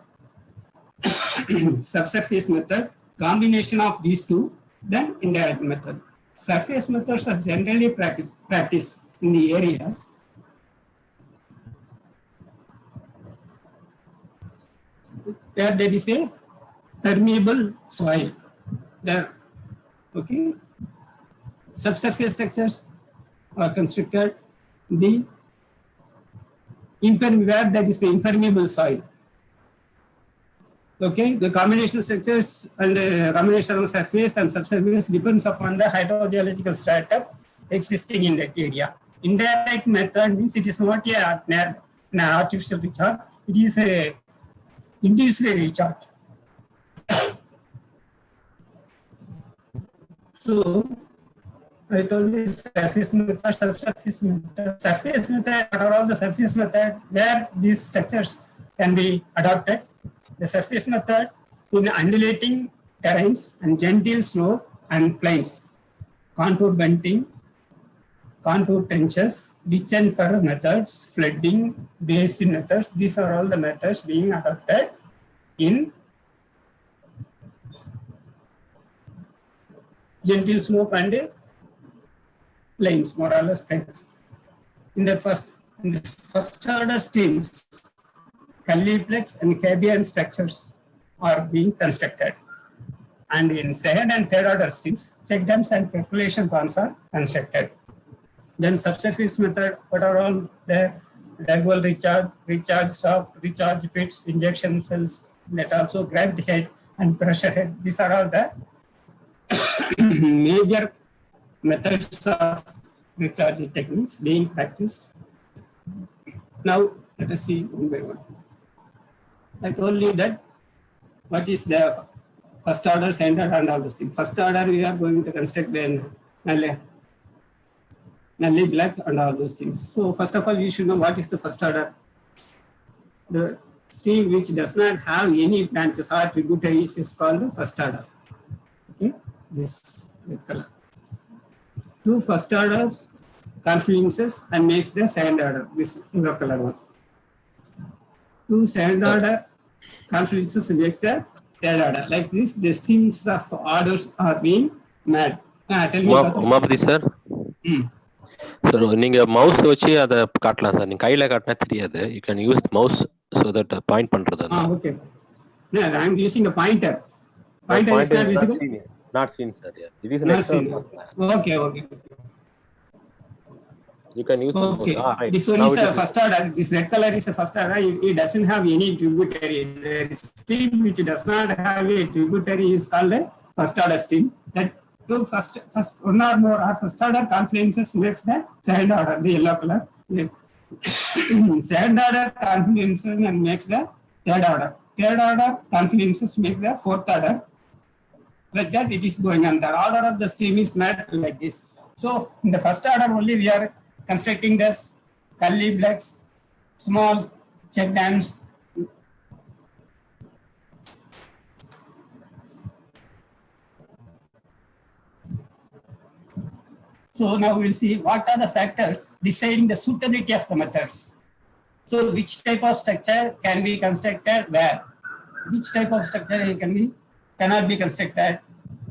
subsurface method, combination of these two, then indirect method. Surface methods are generally practiced in the areas where there is a permeable soil. There, okay. Subsurface structures are constructed where there is the impermeable soil. Okay, the combination structures and combination of surface and subsurface depends upon the hydrogeological strata existing in that area. Indirect method means it is not an artificial recharge, it is a induced recharge. So I told you surface method, subsurface method. Surface method are all the surface method where these structures can be adopted. The surface method in undulating terrains and gentile slope and plains, contour bunting, contour trenches, ditch and furrow methods, flooding, basin methods. These are all the methods being adopted in gentile slope and plains, more or less plains. In the first order streams, Calyplex and Cabian structures are being constructed. And in second and third order streams, check dams and percolation ponds are constructed. Then subsurface method, what are all there? Dug well recharge shaft, recharge pits, injection wells, that also gravity head and pressure head. These are all the major methods of recharge techniques being practiced. Now, let us see one by one. I told you that what is the first order, second order, and all those things. First order, we are going to construct the Nully Black and all those things. So first of all, you should know what is the first order. The stream which does not have any branches or tributaries is called the first order. Okay, this red color. Two first orders confluences and makes the second order. This yellow color one. Two second order confluences makes the third order. Like this, the streams of orders are being made. Tell me. Umapati sir. Sir நீங்க mouse வச்சு அதை காட்டலாம் sir. நீங்க கையில காட்டினா தெரியாது. You can use mouse so that point பண்றது. Okay. Yeah, I am using a pointer. Pointer is not visible. Not seen sir. Yeah. It is not seen. Okay. You can use. Okay. Right. This one is the first order. This red color is the first order. It doesn't have any tributary. The stream which does not have a tributary is called a first order stream. That to first one or more or first order confluences makes the second order, the yellow color. Second order confluences and makes the third order. Third order confluences make the fourth order. Like that it is going on. The order of the stream is not like this. So in the first order only we are constructing this Cully blocks, small check dams. So now we'll see what are the factors deciding the suitability of the methods. So which type of structure can be constructed where? Which type of structure cannot be constructed?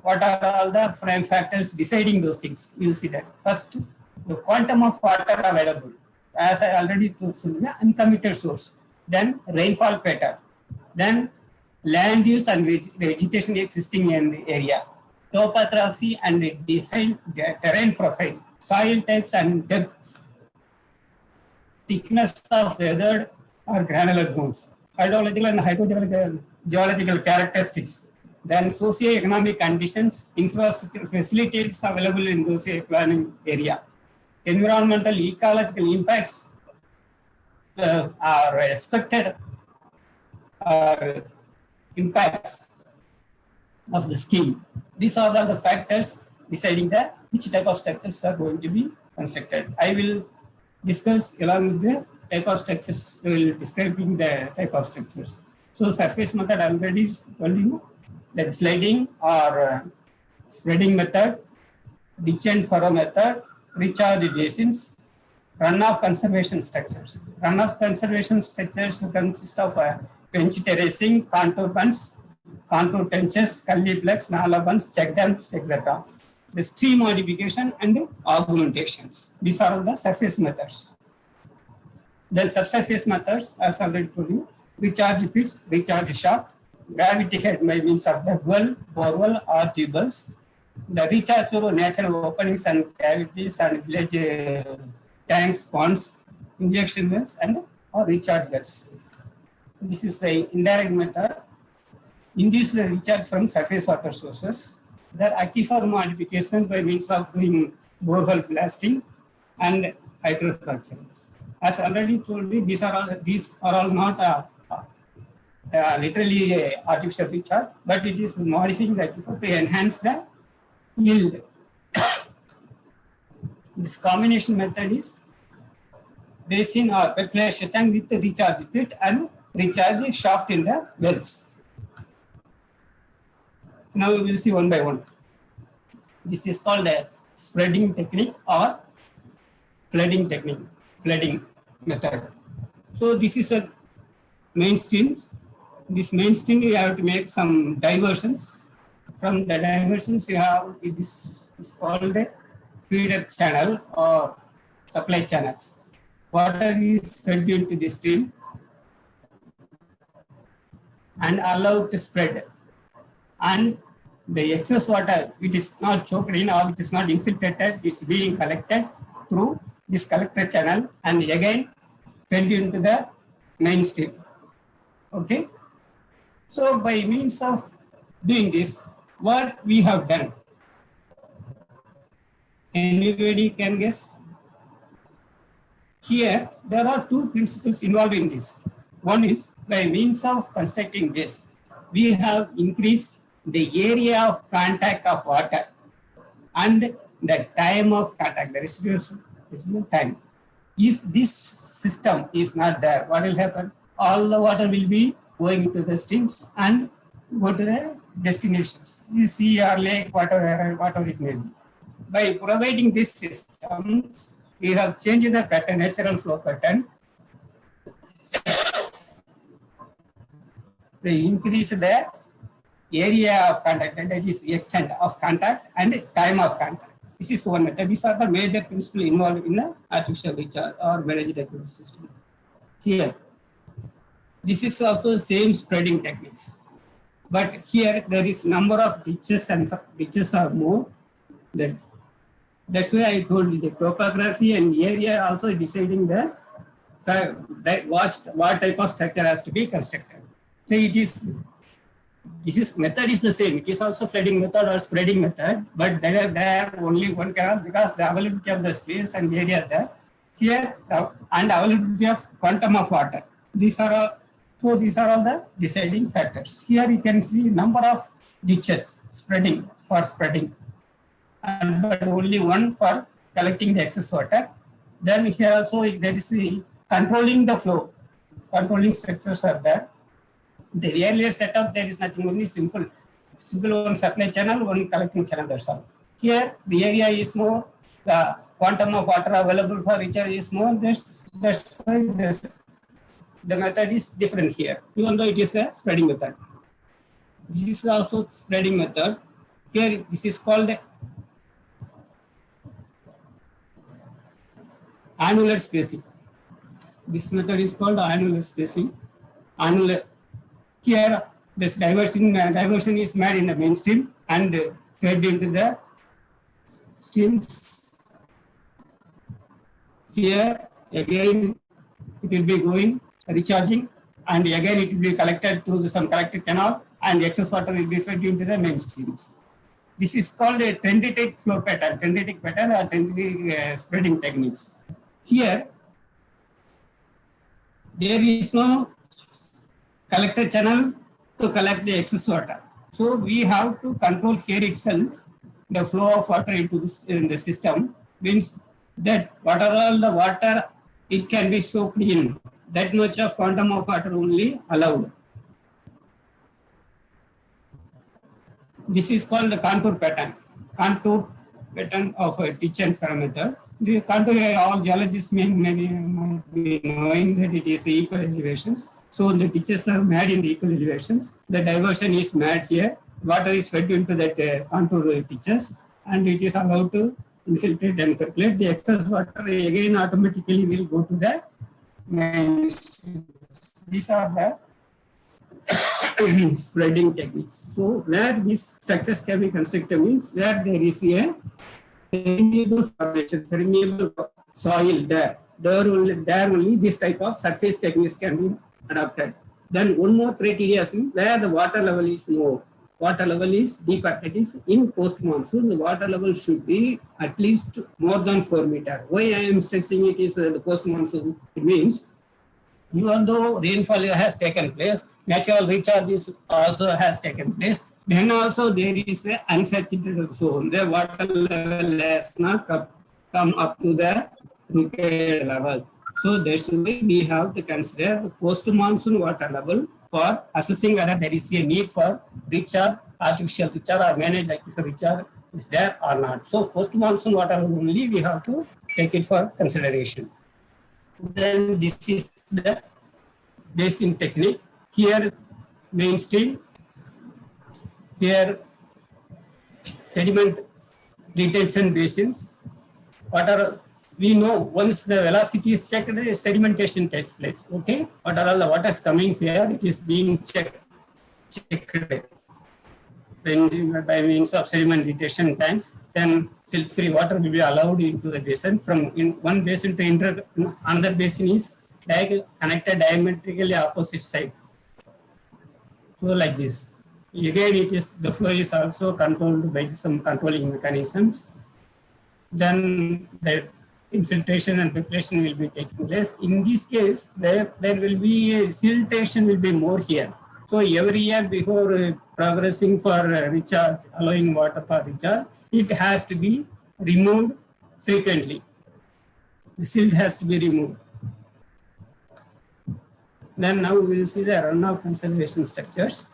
What are all the prime factors deciding those things? We'll see that. First, the quantum of water available. As I already told you, the uncommitted source. Then rainfall pattern. Then land use and vegetation existing in the area. Topography and defined terrain profile. Soil types and depths. Thickness of weathered or granular zones. Hydrological and hydrogeological characteristics. Then socio-economic conditions, infrastructure facilities available in those planning area. Environmental ecological impacts are expected impacts of the scheme. These are all the factors deciding that which type of structures are going to be constructed. I will discuss along with the type of structures, we will describing the type of structures. So surface method I already told you, that sliding or spreading method, ditch and furrow method, recharge basins, runoff conservation structures. Runoff conservation structures consist of bench terracing, contour bunds, contour trenches, Cully blocks, nala bunds, check dams, etc. The stream modification and augmentations. These are all the surface methods. Then subsurface methods, as already told you, recharge pits, recharge shaft, gravity head by means of the well, borewell or tube wells, the recharge through natural openings and cavities and village tanks, ponds, injection wells and or recharge wells. This is the indirect method. Induced recharge from surface water sources. The aquifer modification by means of doing borehole blasting and hydrostructures. As already told you, these are all not literally artificial recharge, but it is modifying the aquifer to enhance the yield. This combination method is basin or percolation tank with the recharge pit and recharge shaft in the wells. Now we will see one by one. This is called a spreading technique or flooding technique, flooding method. So this is a main stream. This main stream you have to make some diversions. From the diversions you have, it is called a feeder channel or supply channels. Water is fed into the stream and allowed to spread. And the excess water, it is not choked in or it is not infiltrated, it's being collected through this collector channel and again fed into the main stream. Okay. So by means of doing this, what we have done? Anybody can guess? Here, there are two principles involved in this. One is by means of constructing this, we have increased the area of contact of water and the time of contact, the residual time. If this system is not there, what will happen? All the water will be going to the streams and go to the destinations. You see our lake, whatever it may be. By providing this system, we have changed the pattern, natural flow pattern. They increase the area of contact, that is the extent of contact and time of contact. This is one method. These are the major principles involved in the artificial recharge or managed equipment system. Here, this is also the same spreading techniques. But here there is number of ditches and ditches are more. That's why I told you the topography and area also deciding what type of structure has to be constructed. So it is This is method is the same. It is also flooding method or spreading method, but there only one canal because the availability of the space and area there. Here and availability of quantum of water. These are all, so these are all the deciding factors. Here you can see number of ditches spreading for spreading, and but only one for collecting the excess water. Then here also there is the controlling the flow. Controlling structures are there. The earlier setup, there is nothing, only simple one supply channel, one collecting channel, that's all. Here, the area is more, the quantum of water available for recharge is more, that's why the method is different here, even though it is a spreading method. This is also spreading method. Here, this is called annular spacing. This method is called annular spacing. Annular. Here, this diversion is made in the mainstream and fed into the streams. Here, again, it will be going, recharging, and again it will be collected through some collected canal, and excess water will be fed into the mainstreams. This is called a tenditic flow pattern, tenditic pattern or tenditic spreading techniques. Here, there is no collector channel to collect the excess water. So we have to control here itself the flow of water into this in the system, means that what are all the water it can be soaked in, that much of quantum of water only allowed. This is called the contour pattern of a ditch and parameter. The contour, all geologists may be knowing that it is equal elevations. So the ditches are made in the equal elevations. The diversion is made here. Water is fed into that contour ditches, and it is allowed to infiltrate and circulate. The excess water again automatically will go to the main. These are the spreading techniques. So where these structures can be constructed means where there is a permeable formation, permeable soil there only this type of surface techniques can be adopted. Then one more criteria is where the water level is low, water level is deeper, that is in post monsoon, the water level should be at least more than 4 meters. Why I am stressing it is the post monsoon, it means even though rainfall has taken place, natural recharge also has taken place, then also there is an unsaturated zone. The water level has not come up to the required level. So that's why we have to consider the post-monsoon water level for assessing whether there is a need for recharge, artificial recharge or managed aquifer recharge is there or not. So post-monsoon water level only we have to take it for consideration. Then this is the basin technique. Here mainstream, here sediment retention basins. What are we know once the velocity is checked, sedimentation takes place. Okay, what are all the waters coming here? It is being checked by means of sediment retention tanks. Then silt-free water will be allowed into the basin. From in one basin to another basin is connected diametrically opposite side. So like this. Again, it is the flow is also controlled by some controlling mechanisms. Then the infiltration and filtration will be taking place. In this case, there will be a siltation will be more here. So every year before progressing for recharge, allowing water for recharge, it has to be removed frequently. The silt has to be removed. Then now we will see the runoff conservation structures.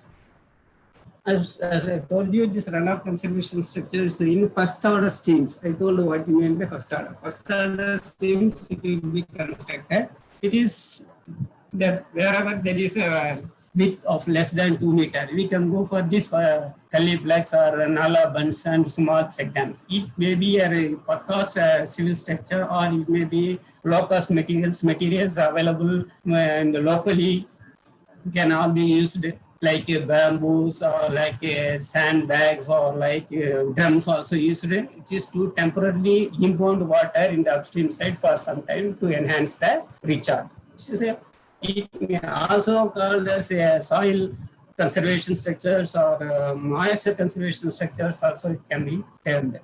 As I told you, this runoff conservation structure is in first order streams. I told you what you mean by first order. First order streams, it will be constructed. It is that wherever there is a width of less than 2 meters, we can go for this Kali blocks or Nala bunds and small check dams. It may be a cost civil structure, or it may be low cost materials available and locally can all be used, like bamboos or like sandbags or like drums also used. It is to temporarily impound water in the upstream side for some time to enhance the recharge. It may also called as a soil conservation structures or moisture conservation structures also it can be termed.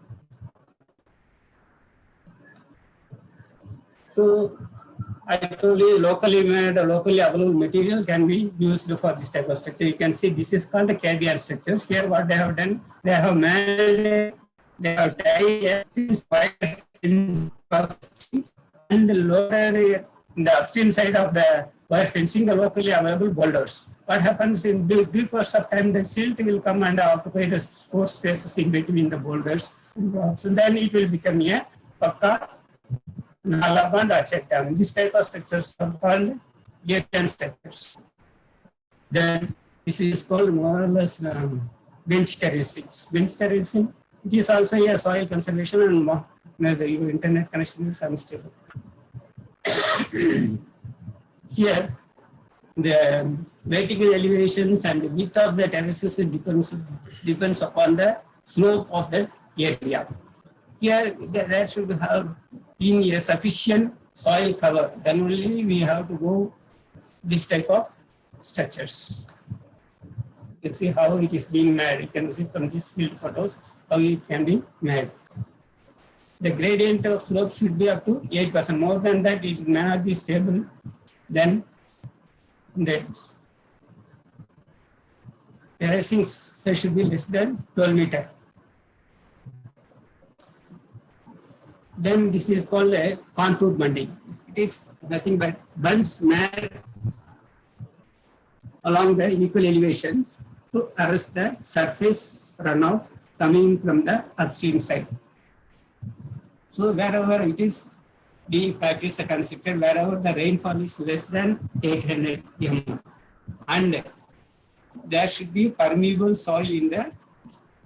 So I told you locally made or locally available material can be used for this type of structure. You can see this is called the caviar structures. Here what they have done, they have made, they have tied a and the lower in the upstream side of the wire fencing the locally available boulders. What happens in due course of time, the silt will come and occupy the pore spaces in between the boulders. So then it will become a pakka Nalaband or check dam. This type of structures are called Gathan structures. Then this is called more or less bench terracing. Bench terracing, it is also a soil conservation and the internet connection is unstable. Here, the vertical elevations and the width of the terraces depends upon the slope of the area. Here, there should have been a sufficient soil cover. Then only we have to go this type of structures. You can see how it is being made. You can see from this field photos how it can be made. The gradient of slope should be up to 8%. More than that, it may not be stable. Then that terracing should be less than 12 meters. Then this is called a contour bunding. It is nothing but bunds made along the equal elevations to arrest the surface runoff coming from the upstream side. So wherever it is being practiced or constructed, wherever the rainfall is less than 800 mm, and there should be permeable soil in the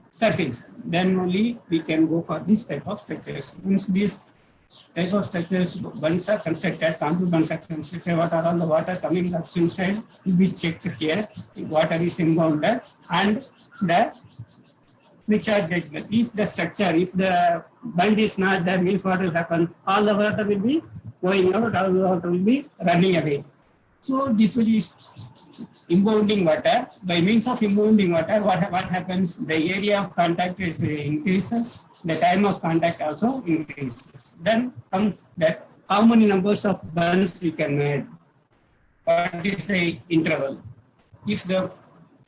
surface, then only we can go for this type of structures. Once these type of structures, bunds are constructed, contour bunds are constructed, what are all the water coming upstream side will be checked here, water is impounded, and the recharge judgment. If the structure, if the bund is not there, means what will happen? All the water will be going out, all the water will be running away. So this will be impounding water. By means of impounding water, what happens? The area of contact is increases, the time of contact also increases. Then comes that how many numbers of bunds we can make. What is the interval? If the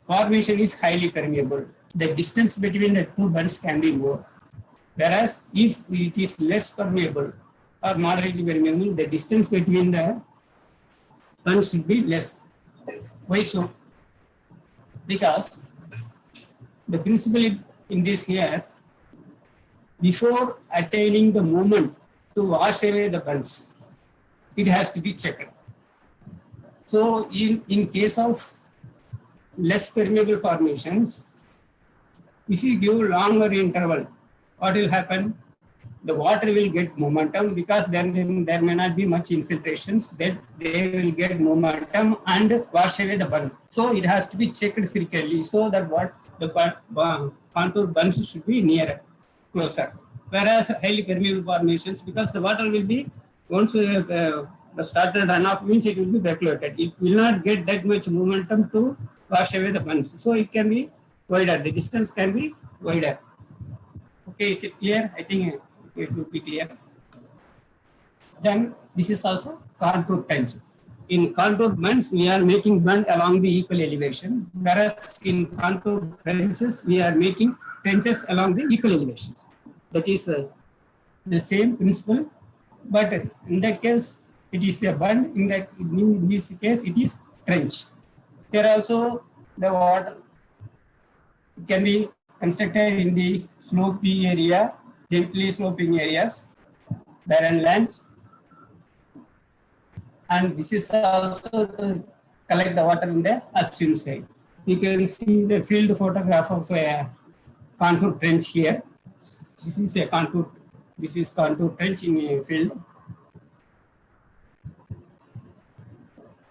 formation is highly permeable, the distance between the two bunds can be more. Whereas if it is less permeable or moderately permeable, the distance between the bunds should be less. Why so? Because the principle in this here, before attaining the movement to wash away the bunds, it has to be checked. So in case of less permeable formations, if you give longer interval, what will happen? The water will get momentum because then there may not be much infiltrations, that they will get momentum and wash away the bund. So it has to be checked frequently so that what the contour bunds should be nearer, closer. Whereas highly permeable formations, because the water will be, once the started runoff means it will be backloaded. It will not get that much momentum to wash away the bunds. So it can be wider, the distance can be wider. Okay, is it clear? I think it will be clear. Then this is also contour trench. In contour bunds, we are making bund along the equal elevation, whereas in contour trenches, we are making trenches along the equal elevations. That is the same principle, but in that case, it is a bund. In this case, it is trench. Here also, the water can be constructed in the slopy area, gently sloping areas, barren lands. And this is also to collect the water in the upstream side. You can see the field photograph of a contour trench here. This is a contour. This is contour trench in a field.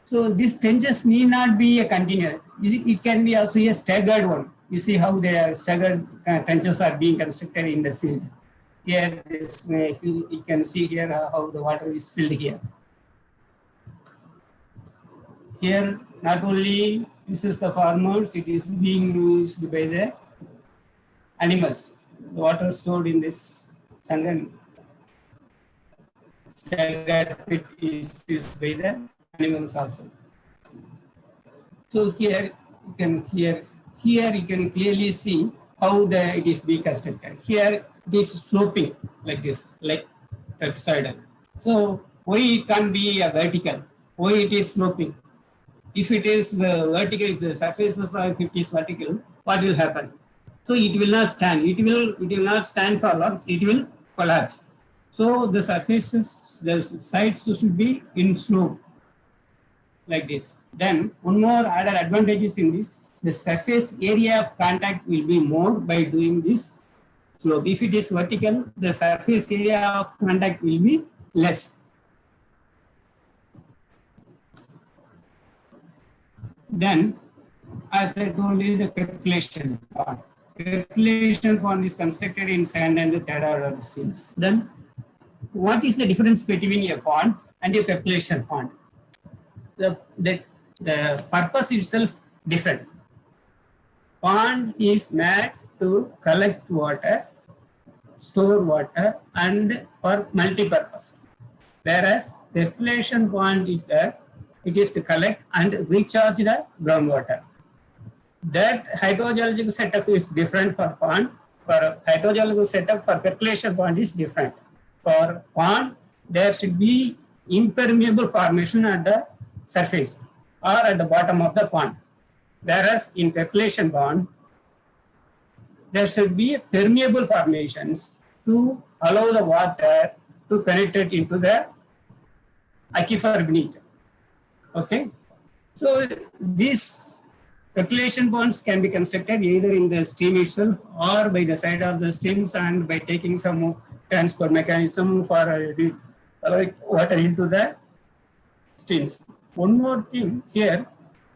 So these trenches need not be a continuous. It can be also a staggered one. You see how the staggered trenches are being constructed in the field. Here, you can see here how the water is filled here. Here, not only This is the farmers. It is being used by the animals. The water stored in this Sangan pit is used by the animals also. So here you can clearly see how it is being constructed. Here it is sloping like this, like trapezoidal. So why it can't be a vertical? Why it is sloping? If it is vertical, if the surfaces are, if it is vertical, what will happen? So it will not stand. It will not stand for long. It will collapse. So the surfaces, the sides should be in slope like this. Then one more other advantages in this, the surface area of contact will be more by doing this slope. If it is vertical, the surface area of contact will be less. Then, as I told you, the percolation pond. Percolation pond is constructed in sand and the third order seams. Then, what is the difference between a pond and a percolation pond? The purpose itself different. Pond is made to collect water, store water, and for multi-purpose. Whereas percolation pond is there, it is to collect and recharge the groundwater. That hydrogeological setup is different for pond. For hydrogeological setup for percolation pond is different. For pond, there should be impermeable formation at the surface or at the bottom of the pond. Whereas in percolation pond, there should be permeable formations to allow the water to penetrate into the aquifer beneath. Okay, so these percolation ponds can be constructed either in the stream itself or by the side of the streams and by taking some transport mechanism for allowing water into the streams. One more thing here,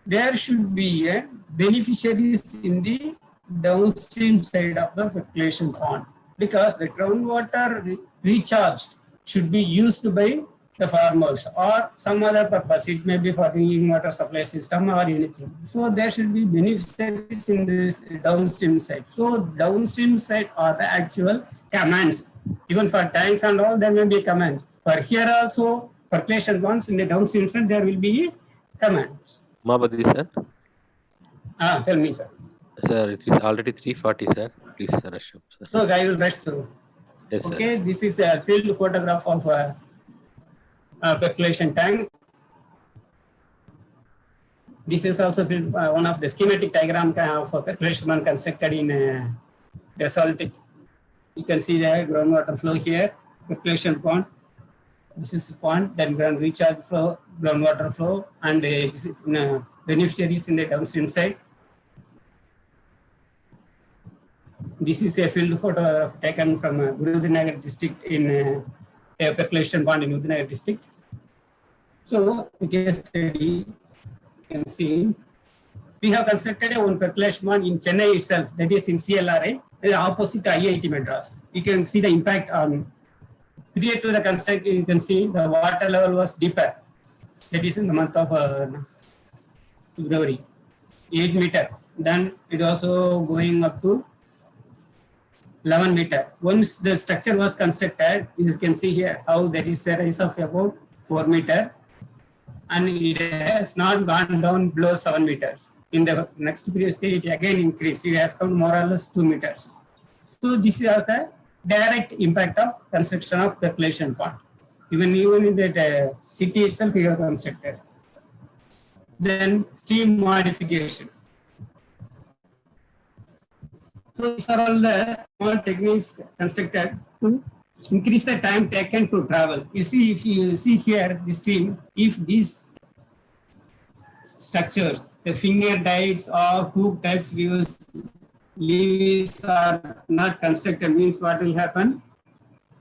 there should be a beneficiaries in the downstream side of the percolation pond because the groundwater recharged should be used by the farmers or some other purpose. It may be for drinking water supply system or anything. So there should be beneficiaries in this downstream side. So downstream side are the actual commands. Even for tanks and all, there may be commands. For here also, percolation ponds in the downstream side, there will be commands. Mahapati sir. Tell me, sir. Sir, it is already 3:40, sir. Please rush up, sir. So I will rush through. Yes, sir. Okay, this is a field photograph of percolation tank. This is also one of the schematic diagram of a percolation pond constructed in basaltic. You can see the groundwater flow here, percolation pond. This is the pond, then ground recharge flow, groundwater flow, and beneficiaries in the downstream side. This is a field photograph taken from Virudhunagar district in a percolation pond in Virudhunagar district. So, the case study, you can see, we have constructed one percolation pond in Chennai itself, that is in CLRI, opposite IIT Madras. You can see the impact on, prior to the construction, you can see the water level was deeper. That is in the month of February, 8 meter. Then it also going up to 11 meter. Once the structure was constructed, you can see here how that is a rise of about 4 meter. And it has not gone down below 7 meters. In the next period, it again increased. It has come more or less 2 meters. So this is the direct impact of construction of percolation pond. Even in the city itself, we have constructed. Then stream modification. So these are all the small techniques constructed to increase the time taken to travel. You see, if you see here, this stream, if these structures, the finger dikes or hook types levees are not constructed, means what will happen?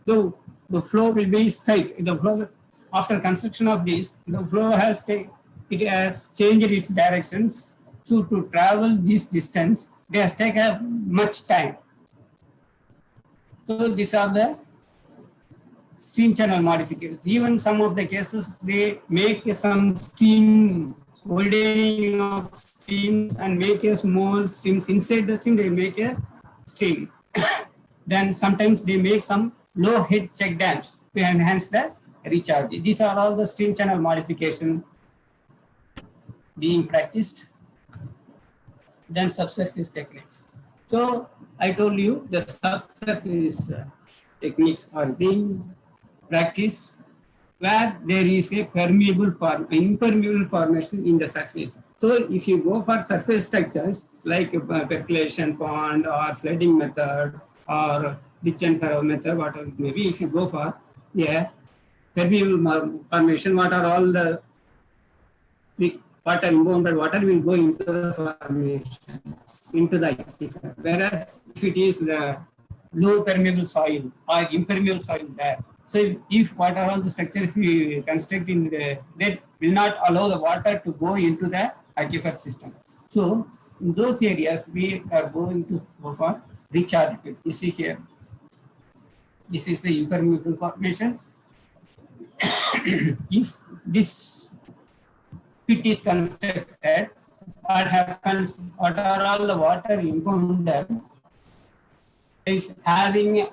So the flow will be straight. The flow, after construction of this, the flow has changed its directions. So to travel this distance, it has taken much time. So these are the stream channel modifications. Even some of the cases, they make some stream widening of streams and make a small streams. Inside the stream, they make a stream. Then sometimes they make some low head check dams to enhance the recharge. These are all the stream channel modification being practiced. Then subsurface techniques. So I told you the subsurface techniques are being practiced where there is a impermeable formation in the surface. So if you go for surface structures like percolation pond or flooding method or ditch and furrow method, whatever it may be, if you go for permeable formation, what are all the water, impounded water will go into the formation, into the aquifer. Whereas if it is the low permeable soil or impermeable soil there, so if what are all the structures we construct in that will not allow the water to go into the aquifer system. So in those areas we are going to go for recharge pit. You see here, this is the impermeable formation. If this pit is constructed, what happens, what are all the water impounded is having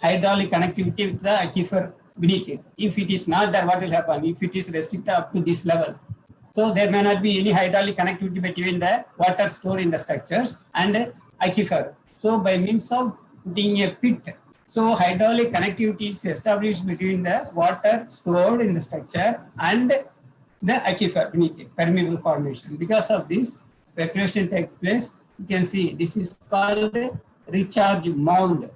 hydraulic connectivity with the aquifer beneath it. If it is not there, what will happen? If it is restricted up to this level, so there may not be any hydraulic connectivity between the water stored in the structures and the aquifer. So by means of putting a pit, so hydraulic connectivity is established between the water stored in the structure and the aquifer beneath it, permeable formation. Because of this, percolation takes place. You can see this is called recharge mound.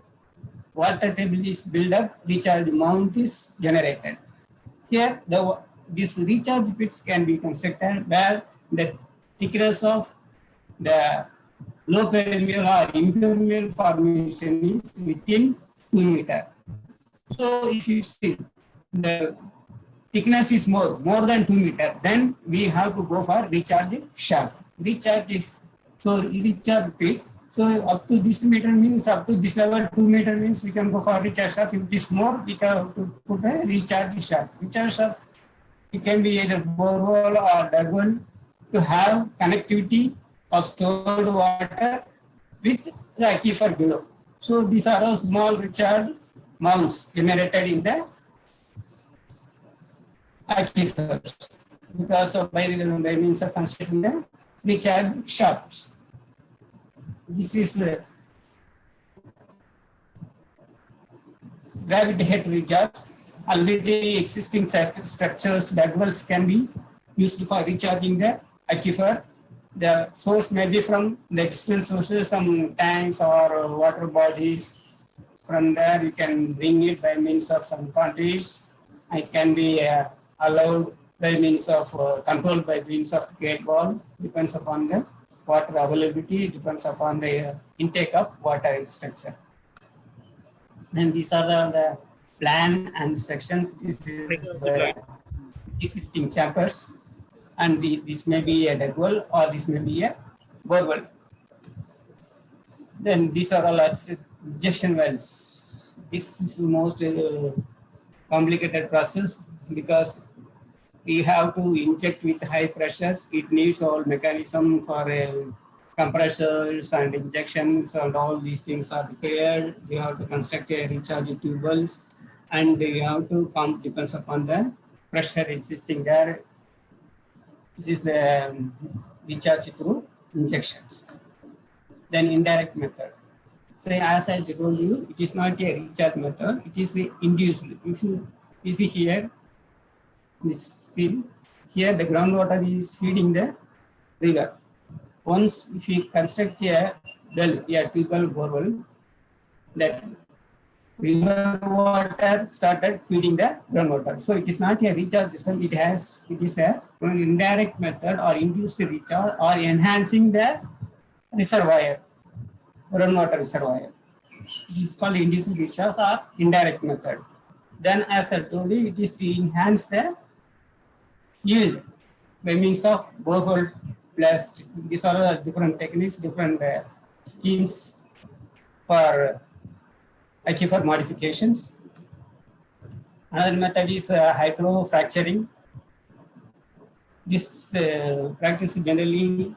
Water table is built up, recharge mound is generated. Here, these recharge pits can be constructed where the thickness of the low permeable or impermeable formation is within 2 meters. So if you see the thickness is more than 2 meters, then we have to go for recharge shaft. Recharge pit. So up to this meter means up to this level 2 meter means we can go for recharge shaft. If it is more, we can put a recharge shaft. Recharge shaft, it can be either borehole or dug well to have connectivity of stored water with the aquifer below. So these are all small recharge mounds generated in the aquifers because of by means of constructing the recharge shafts. This is the gravity head recharge. Already existing structures, dug wells can be used for recharging the aquifer. The source may be from the external sources, some tanks or water bodies. From there, you can bring it by means of some conduits. It can be allowed by means of controlled by means of gate wall. Depends upon the water availability, depends upon the intake of water in the structure. And these are the plan and sections. This is the existing chambers, and this may be a dug well or this may be a bore well. Then these are all injection wells. This is the most complicated process because we have to inject with high pressures. It needs all mechanism for compressors and injections, and all these things are required. We have to construct a recharge tube wells, and we have to pump depends upon the pressure existing there. This is the recharge through injections. Then indirect method. So as I told you, it is not a recharge method, it is induced. If you see here, this field, here the groundwater is feeding the river. Once if we construct a well, a tube well borewell, that river water started feeding the groundwater. So it is not a recharge system, it is the indirect method or induced recharge or enhancing the reservoir, groundwater reservoir. This is called induced recharge or indirect method. Then as I told you, it is to enhance the yield by means of borehole plus. These are the different techniques, different schemes for aquifer modifications. Another method is hydrofracturing. This practice generally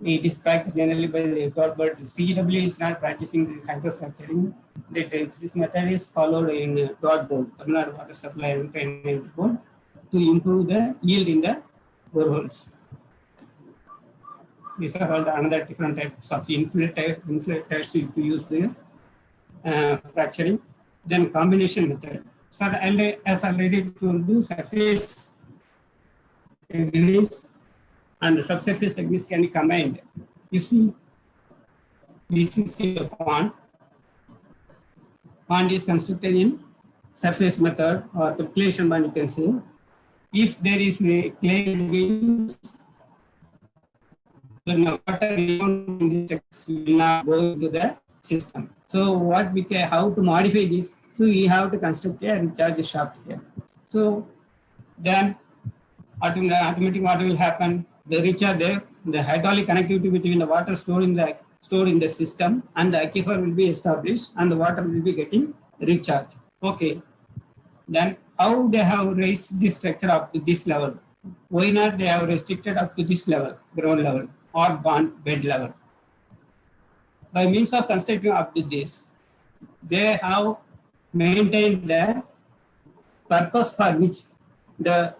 It is practiced generally by the thought, but CW is not practicing this hydrofracturing. This method is followed in dot board, Tamil Nadu Water Supply and Drainage Board, to improve the yield in the boreholes. These are all the another different types of inflators to use the fracturing. Then combination method. So as already told you, surface techniques and subsurface techniques can be combined. You see, this is a pond. Pond is constructed in surface method or percolation pond, you can say. If there is a clay veins, then water in this will not go into the system. So what we can, how to modify this? So we have to construct a recharge shaft here. So then automatic what will happen? The recharge the hydraulic connectivity between the water stored in the system and the aquifer will be established, and the water will be getting recharged. Okay. Then how they have raised this structure up to this level? Why not they have restricted up to this level, ground level or bed level? By means of constructing up to this, they have maintained the purpose for which the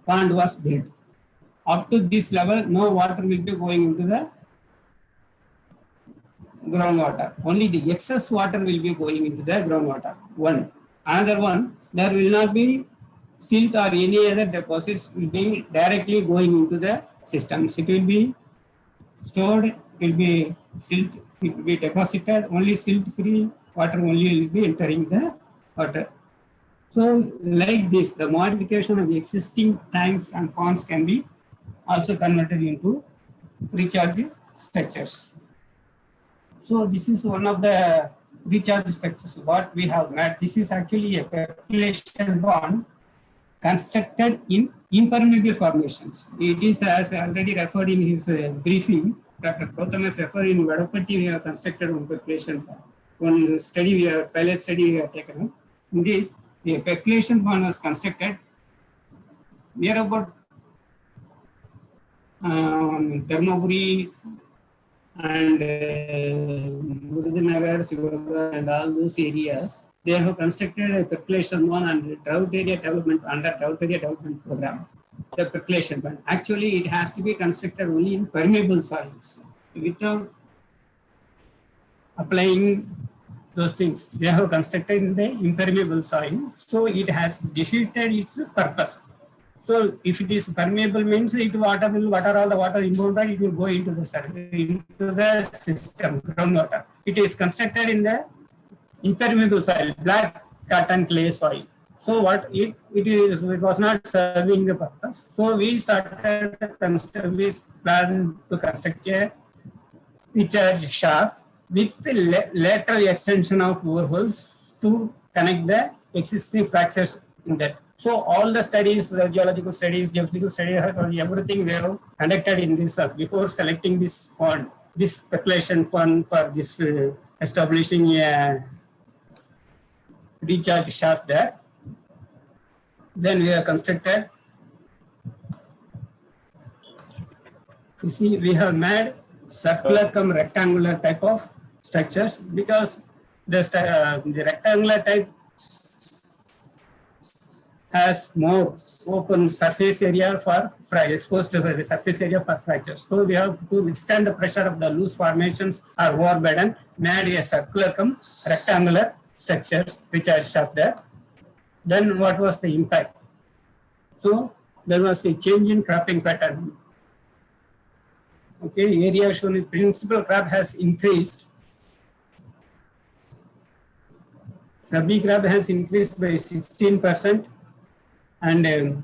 pond was built. Up to this level, no water will be going into the groundwater. Only the excess water will be going into the groundwater. One. Another one, there will not be silt or any other deposits will be directly going into the systems. It will be stored, it will be silt, it will be deposited, only silt-free water only will be entering the water. So like this, the modification of existing tanks and ponds can be also converted into recharge structures. So this is one of the recharge structures what we have made. This is actually a percolation pond constructed in impermeable formations. It is, as already referred in his briefing, Dr. Gautam has referred in Vadapatti, we have constructed one percolation pond. One study, pilot study we have taken. In this, the percolation pond was constructed near about Dharmaburi and Murudanagar, Sivaga, and all those areas. They have constructed a percolation pond and drought area development under drought area development program. The percolation pond. Actually, it has to be constructed only in permeable soils without applying those things. They have constructed in the impermeable soil, so it has defeated its purpose. So if it is permeable means it water will, what are all the water inbound, it will go into the system, groundwater. It is constructed in the impermeable soil, black cotton clay soil. So what it was not serving the purpose. So we started we planned to construct a recharge shaft with the lateral extension of boreholes to connect the existing fractures in that. So all the studies, the geological studies, geophysical studies, everything we have conducted in this before selecting this pond, this percolation pond for this establishing a recharge shaft there. Then we have constructed. You see, we have made circular cum rectangular type of structures because the rectangular type has more open surface area for exposed to the surface area for fractures. So we have to withstand the pressure of the loose formations or overburden, made a circular cum rectangular structures recharge shaft there. Then what was the impact? So there was a change in cropping pattern. Okay, area shown in principal crop has increased. Rabi crop has increased by 16%. And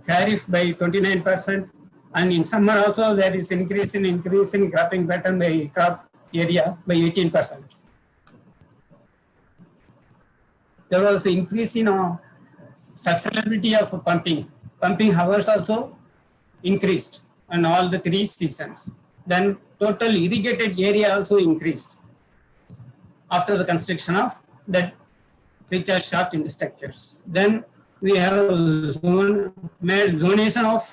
Kharif by 29%, and in summer also there is increase in cropping pattern by crop area by 18%. There was an increase in sustainability of pumping. Pumping hours also increased in all the 3 seasons. Then total irrigated area also increased after the construction of that recharge shaft in the structures. Then we have made zonation of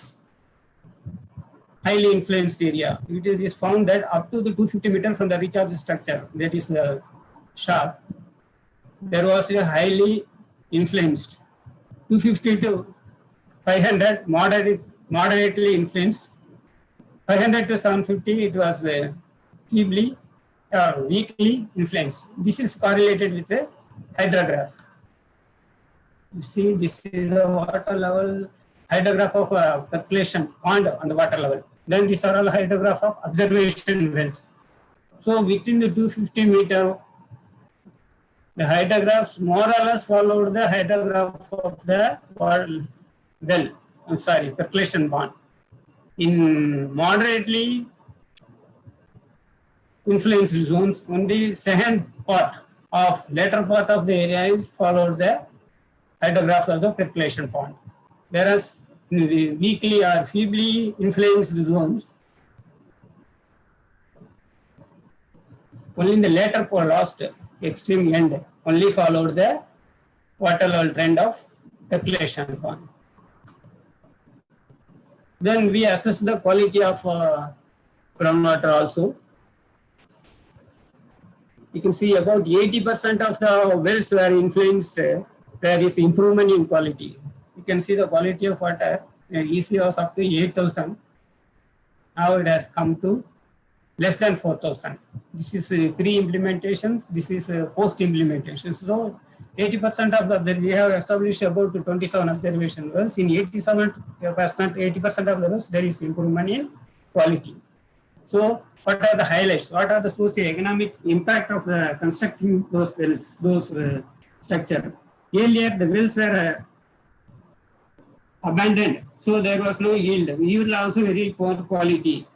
highly influenced area. It is found that up to the 250 meters from the recharge structure, that is the shaft, there was a highly influenced 250 to 500 moderately influenced. 500 to 750 it was feebly or weakly influenced. This is correlated with the hydrograph. You see, this is the water level hydrograph of percolation pond on the water level. Then these are all hydrograph of observation wells. So within the 250 meter, the hydrographs more or less followed the hydrograph of the well, percolation pond. In moderately influenced zones, only second part of later part of the area is followed the hydrographs of the percolation pond. Whereas in the weakly or feebly influenced zones, only in the later part, last extreme end, only followed the water level trend of percolation pond. Then we assess the quality of groundwater also. You can see about 80% of the wells were influenced. There is improvement in quality. You can see the quality of water. EC was up to 8,000. Now it has come to less than 4,000. This is pre-implementations. This is post-implementation. So 80% of the, we have established about 27 observation wells. In 80% of the wells, there is improvement in quality. So what are the highlights? What are the socio-economic impact of constructing those wells, those structure? Earlier, the wells were abandoned, so there was no yield. Yield also very poor quality.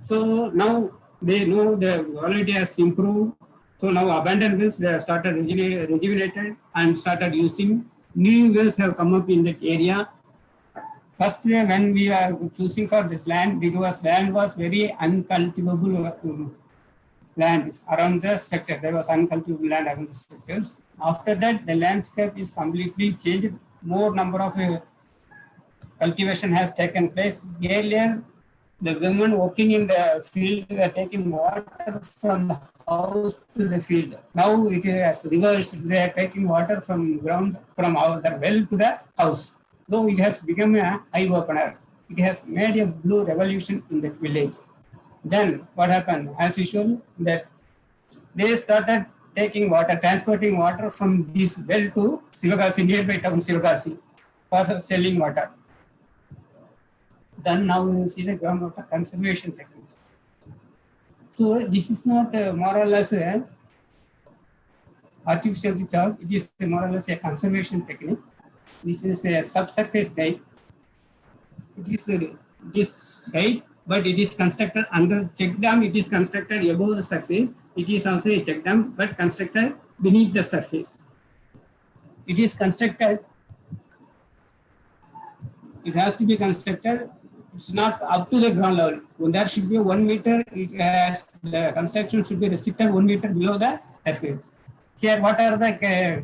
So now they know the quality has improved. So now abandoned wells, they have started rejuvenated and started using. New wells have come up in that area. First, when we are choosing for this land, because land was very uncultivable land around the structure. There was uncultivable land around the structures. After that, the landscape is completely changed. More number of cultivation has taken place. Earlier, the women working in the field were taking water from the house to the field. Now it has reversed. They are taking water from ground, from the well to the house. Though it has become an eye-opener. It has made a blue revolution in that village. Then what happened? As usual, that they started taking water, transporting water from this well to Sivakasi, nearby town Sivakasi, for selling water. Then now we will see the groundwater conservation techniques. So this is not more or less a artificial recharge, it is more or less a conservation technique. This is a subsurface dike. It is this dike, but it is constructed under check dam. It is constructed above the surface. It is also a check dam, but constructed beneath the surface. It is constructed. It has to be constructed. It's not up to the ground level. When there should be 1 meter, it has, the construction should be restricted 1 meter below the surface. Here, what are the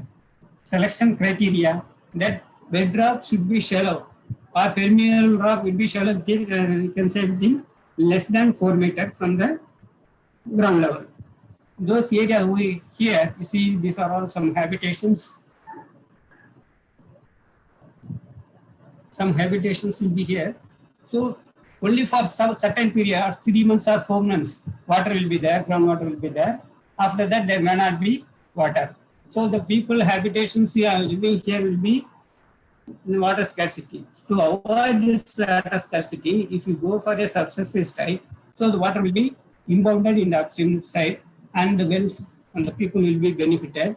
selection criteria? That bedrock should be shallow, or permeable rock will be shallow, you can say within less than 4 meters from the ground level. Those areas we here, you see, these are all some habitations. Some habitations will be here. So only for some certain periods, 3 months or 4 months, water will be there, groundwater will be there. After that, there may not be water. So the people habitations here living here will be water scarcity. To avoid this water scarcity, if you go for a subsurface type, so the water will be impounded in the upstream side and the wells and the people will be benefited.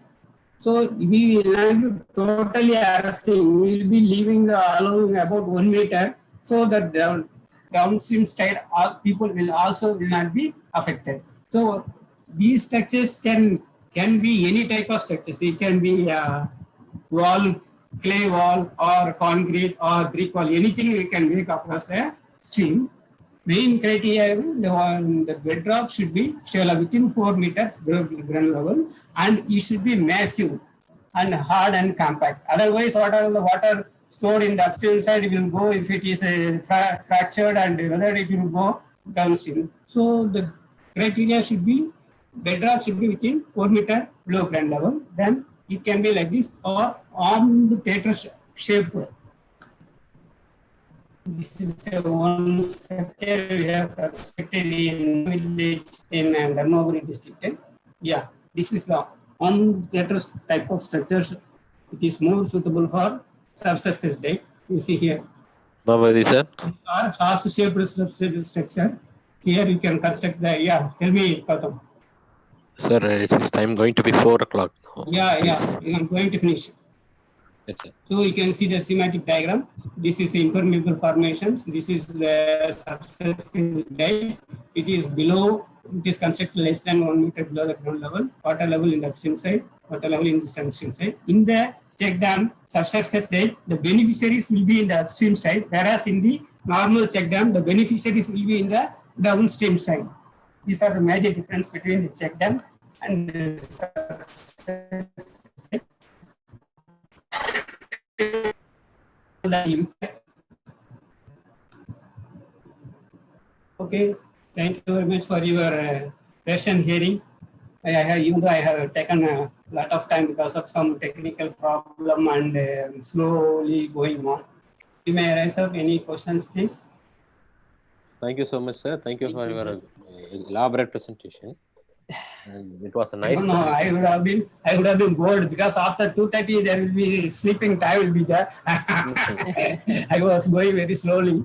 So we will not be totally arresting, we will be leaving allowing about 1 meter, so that the downstream side people will not be affected. So these structures can be any type of structures. It can be wall, clay wall, or concrete, or brick wall. Anything we can make across the stream. Main criteria, the bedrock should be shallow within 4 meters ground level, and it should be massive and hard and compact. Otherwise, what are the water stored in the upstream side will go if it is fractured, and whether it will go downstream. So the criteria should be bedrock should be within 4 meter below ground level. Then it can be like this or on the theater shape. This is one structure we have constructed in village in Dharmaburi district. Yeah, this is the on theater type of structures. It is more suitable for subsurface deck. You see here. Bhavadi sir. These are horse-shaped structure. Here you can construct the, yeah, tell me, Kautam. Sir, it is time going to be 4 o'clock. now. Yeah, I'm going to finish. Yes, sir. So you can see the schematic diagram. This is impermeable formations. This is the subsurface deck. It is below, it is constructed less than 1 meter below the ground level. Water level in the upstream side, water level in the downstream side. In the check dam subsurface deck, the beneficiaries will be in the upstream side, whereas in the normal check dam, the beneficiaries will be in the downstream side. These are the major difference between the check dam and the subsurface deck. Okay, thank you very much for your patient hearing. Even though I have taken a lot of time because of some technical problem and slowly going on. You may raise up any questions, please. Thank you so much, sir. Thank you for your elaborate presentation. And it was a nice. No, I would have been bored because after 2:30 there will be sleeping time will be there. I was going very slowly.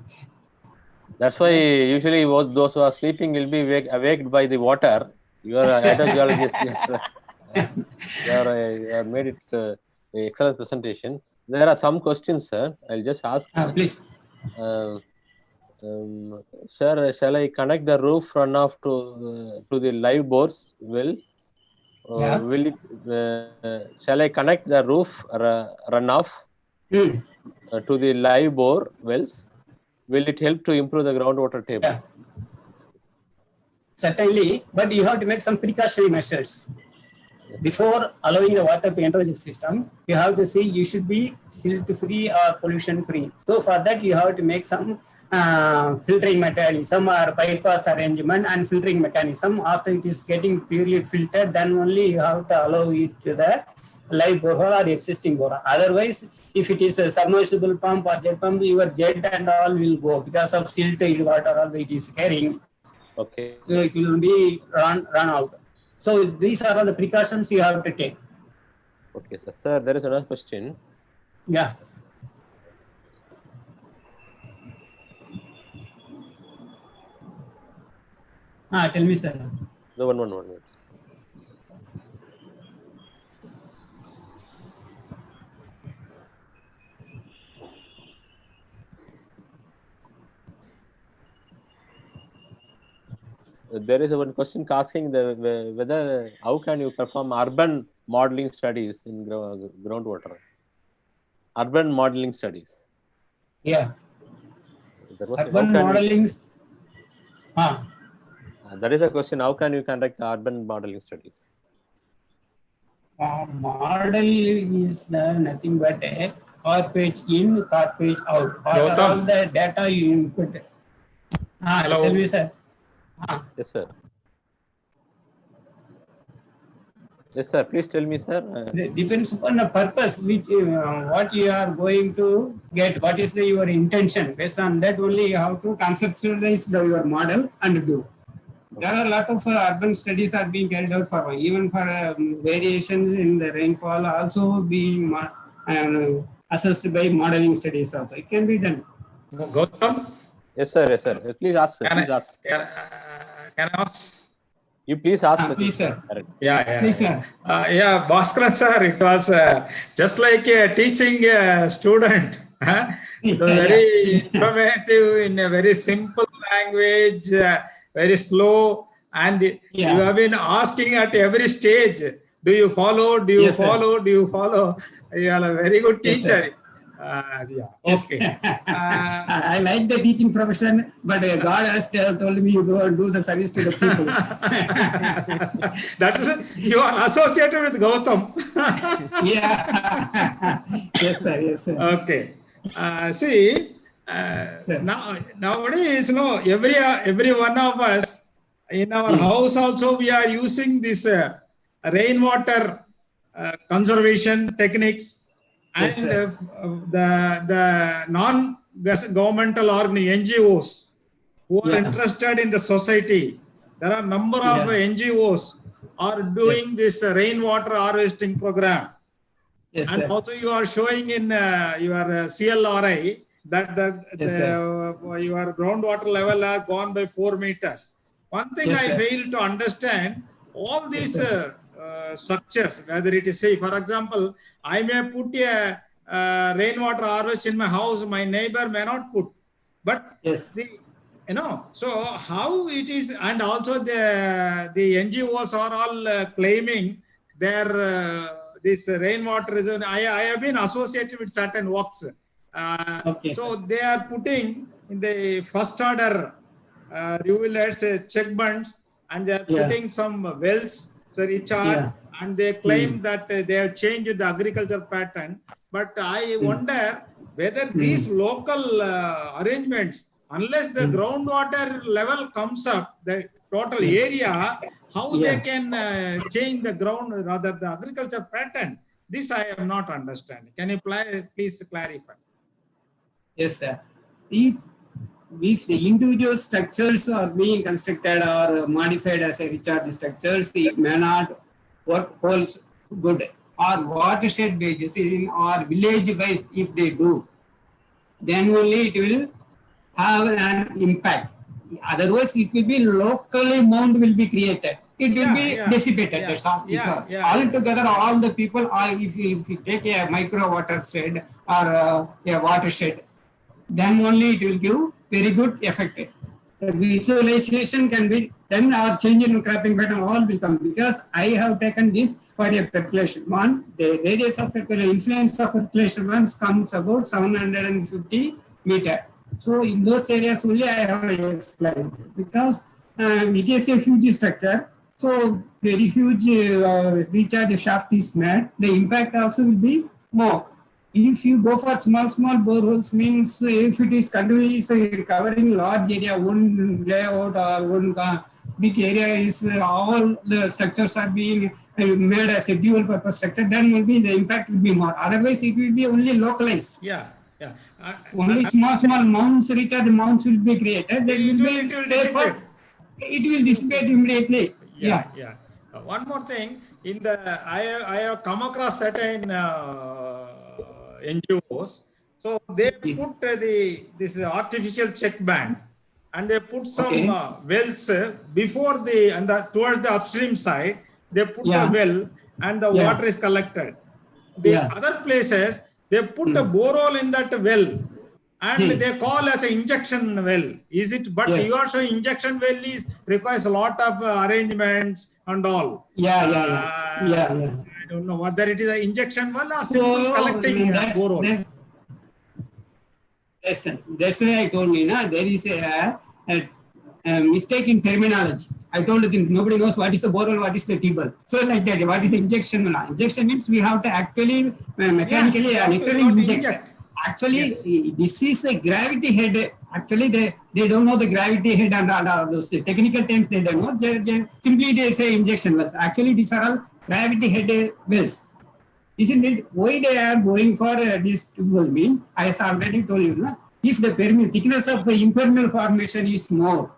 That's why usually those who are sleeping will be awaked by the water. You are a hydrogeologist. you have made it an excellent presentation. There are some questions, sir. I'll just ask. Please. Sir, shall I connect the roof runoff to the live bores? Will it? Shall I connect the roof runoff to the live bore wells? Will it help to improve the groundwater table? Yeah. Certainly, but you have to make some precautionary measures. Before allowing the water to enter the system, you have to see you should be silt-free or pollution-free. So for that, you have to make some filtering mechanism or bypass arrangement and filtering mechanism. After it is getting purely filtered, then only you have to allow it to the live borehole or existing borehole. Otherwise, if it is a submersible pump or jet pump, your jet and all will go because of silted water all it is carrying. Okay. It will be run out. So these are all the precautions you have to take. Okay, sir. Sir, there is another question. Yeah. Tell me, sir. No, one minute. There is one question asking whether how can you perform urban modeling studies in groundwater? Urban modeling studies. Yeah. Urban modeling. That is a question. How can you conduct urban modeling studies? Model is nothing but a car page in, car page out. All the data you input. Hello. Tell me, sir. Yes, sir. Yes, sir. Please tell me, sir. Depends upon the purpose, which what you are going to get. What is your intention? Based on that only you have to conceptualize your model and do. There are a lot of urban studies are being carried out for even for variations in the rainfall also being assessed by modeling studies also. It can be done. Gautam? Yes, sir. Yes, sir. Please ask, sir. Please ask. Can I ask? You please ask. Please, sir. Yeah. Please, sir. Yeah, Bhaskar sir, it was just like teaching a student. It was very informative in a very simple language, very slow, and you have been asking at every stage, do you follow? Do you follow? Sir. Do you follow? You are a very good teacher. Okay. I like the teaching profession, but God has told me you go and do the service to the people. That is, you are associated with Gautam. Yeah. Yes, sir. Yes, sir. Okay. See, Sir. nowadays, every one of us in our house also we are using this rainwater conservation techniques, and Yes, sir. the non-governmental NGOs who are Yeah. interested in the society. There are number of Yeah. NGOs are doing this rainwater harvesting program. Yes, And sir. also you are showing in your CLRI that Yes, your groundwater level has gone by 4 meters. One thing Yes, I sir. fail to understand, all these sir. structures, whether it is, say, for example, I may put a rainwater harvest in my house, my neighbor may not put. But Yes. so how it is, and also the NGOs are all claiming their this rainwater is. I have been associated with certain works. Okay, So sir. they are putting in the first order rivulets, check bunds, and they are Yeah. putting some wells, so recharge, Yeah. and they claim that they have changed the agriculture pattern. But I wonder whether these local arrangements, unless the groundwater level comes up, the total area, how they can change the ground, rather the agriculture pattern. This I am not understanding. Can you please clarify? Yes, sir. If the individual structures are being constructed or modified as a recharge structures, it may not work holds good. Or watershed basis or village wise, if they do, then only it will have an impact. Otherwise, it will be locally mound will be created. It will be dissipated. That's all. Altogether, all the people are, if you take a micro watershed or a watershed, then only it will give very good effect. The visualization can be done, or change in cropping pattern all will come, because I have taken this for a population one. The radius of population, influence of population once comes about 750 meter. So in those areas only I have explained, because it is a huge structure. So very huge recharge shaft is made. The impact also will be more. If you go for small boreholes, means if it is continuously covering large area, one layout or one big area is all the structures are being made as a dual purpose structure, then will be the impact will be more. Otherwise, it will be only localized. Only small mounds, recharge mounds will be created. That will be stay for. It will dissipate immediately. One more thing, I have come across certain NGOs. So they put this artificial check band, and they put some wells before towards the upstream side. They put a well, and the water is collected. The other places, they put a borehole in that well, and they call as an injection well. Is it? But you are showing injection well requires a lot of arrangements and all. I don't know whether it is an injection well or simple collecting borehole. That's why I told you, there is a mistake in terminology. I told you nobody knows what is the borehole, what is the table. So like that, what is the injection well? Injection means we have to actually mechanically literally inject. Actually, this is the gravity head. Actually, they don't know the gravity head and those technical terms they don't know. Simply they say injection wells. Actually, these are all gravity head wells. Isn't it? Why they are going for this well mean? I have already told you, if the thickness of the impermeable formation is more.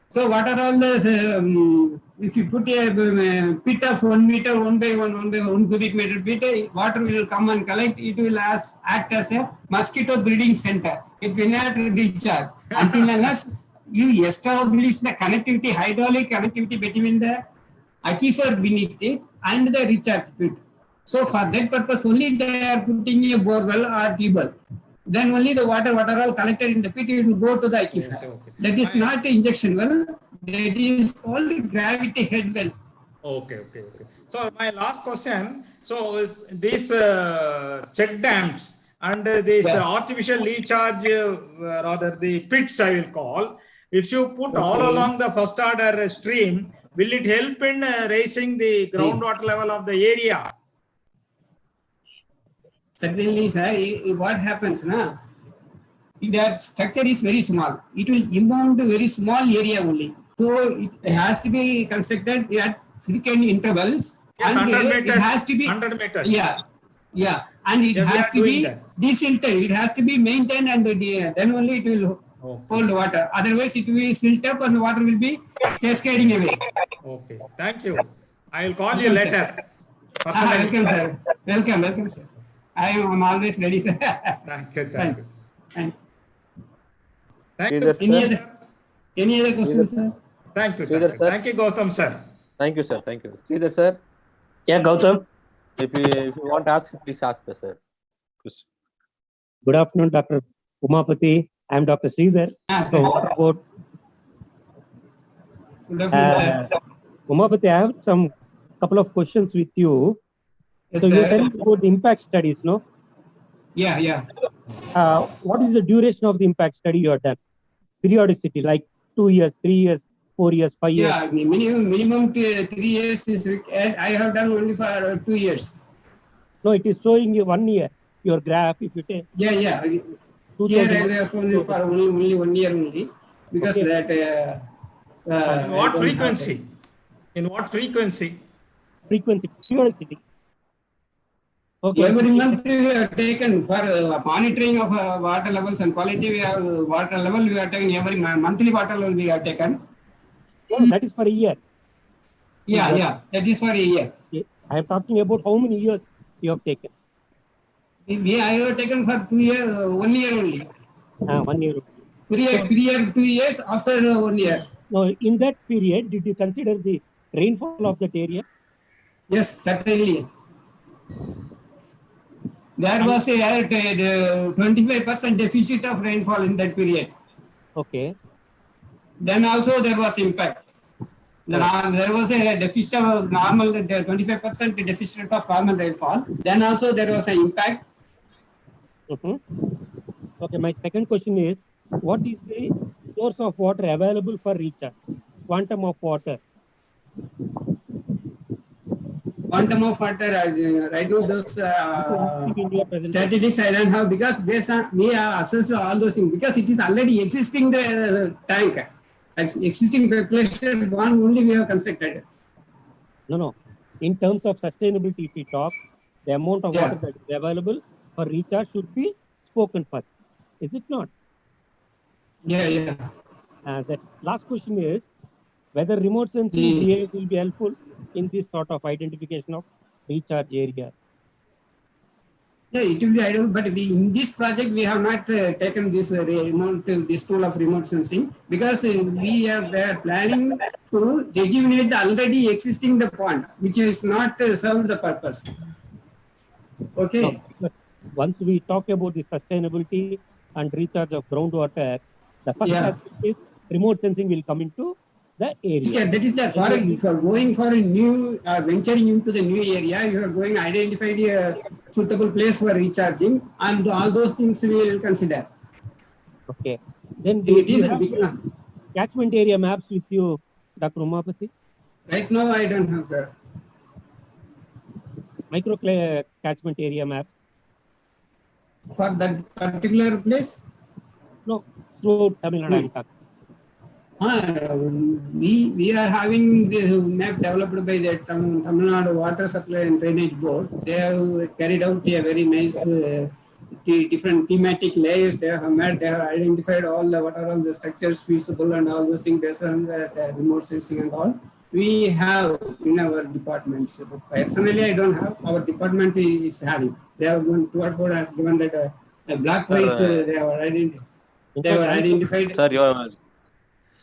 So what are all the, if you put a pit of 1 meter, 1 by 1 cubic meter pit, water will come and collect, it will act as a mosquito breeding center. It will not recharge until unless you establish the connectivity, hydraulic connectivity between the aquifer beneath it and the recharge pit. So for that purpose only they are putting a borewell or tubewell. Then only the water all collected in the pit, it will go to the aquifer. That is not an injection well, that is called gravity head well. Okay. So my last question, so is these check dams and this artificial recharge, rather the pits I will call, if you put all along the first order stream, will it help in raising the groundwater level of the area? certainly, sir. What happens, na? That structure is very small. It will inbound to very small area only. So it has to be constructed at frequent intervals. Yes, and 100 it meters. has to be 100 meters. yeah, and it Yeah, we has are to doing be that. desilted. It has to be maintained, and then only it will Okay. hold water. Otherwise, it will be silt up, and water will be cascading away. Okay. Thank you. I will call you Welcome, later. Personally. Welcome, sir. Welcome, sir. I'm always ready, sir. Thank you. Thank you. And Thank you. Sridhar, any sir. other questions, sir? Thank you. Sridhar, Thank you. sir. Thank you, Gautam sir. Thank you, sir. Thank you. Sridhar, sir. Yeah, Gautam. If you want to ask, please ask the sir. Please. Good afternoon, Dr. Umapati. I'm Dr. Sridhar. So what about Good afternoon, sir. Umapati? I have some couple of questions with you. Yes, So you're sir. telling about the impact studies, no? Yeah. What is the duration of the impact study you have done? Periodicity, like 2 years, 3 years, 4 years, 5 years. Yeah, minimum 3 years is required. I have done only for 2 years. No, it is showing you 1 year. Your graph, if you take Yeah. Here 2000 I have only for only 1 year only, because Okay. that. In what frequency? In what frequency? frequency, periodicity. Okay. Every month we have taken for monitoring of water levels and quality. We have water level. We have taken every monthly water level we have taken. No, that is for a year. Yeah. That is for a year. I am talking about how many years you have taken. I have taken for 2 years, 1 year only. 1 year. Period 2 years after 1 year. Now, in that period, did you consider the rainfall of that area? Yes, certainly. There was a 25% deficit of rainfall in that period. Okay. Then also there was impact. There was a deficit of normal 25% deficit of normal rainfall. Then also there was an impact. Okay, my second question is, what is the source of water available for recharge? Quantum of water. Quantum of water, right now those In your presentation. statistics I don't have, because based on we have assessed all those things, because it is already existing the tank. Existing population one only we have constructed. No. In terms of sustainability, if we talk, the amount of water that is available for recharge should be spoken first. Is it not? Yeah. The last question is whether remote sensing GIS will be helpful in this sort of identification of recharge area. Yeah, it will be ideal, but in this project we have not taken this this tool of remote sensing, because we are planning to rejuvenate the already existing the pond, which is not served the purpose. Okay. No, once we talk about the sustainability and recharge of groundwater, the first aspect is remote sensing will come into the area. Yeah, that is that for going for a new venturing into the new area, you are going identify a suitable place for recharging, and all those things we will consider. Okay. Then It is catchment area maps with you, Dr. Umapati? Right now I don't have, sir. Micro catchment area map? For that particular place? No, through Tamil Nadu I'm talking. We are having the map developed by the Tamil Nadu Water Supply and Drainage Board. They have carried out a very nice different thematic layers. They have identified all what are all the structures feasible and all those things based on the remote sensing and all. We have in our departments. Personally, I don't have. Our department is having. They have given, Water Board has given that a black place. They have identified. Sir,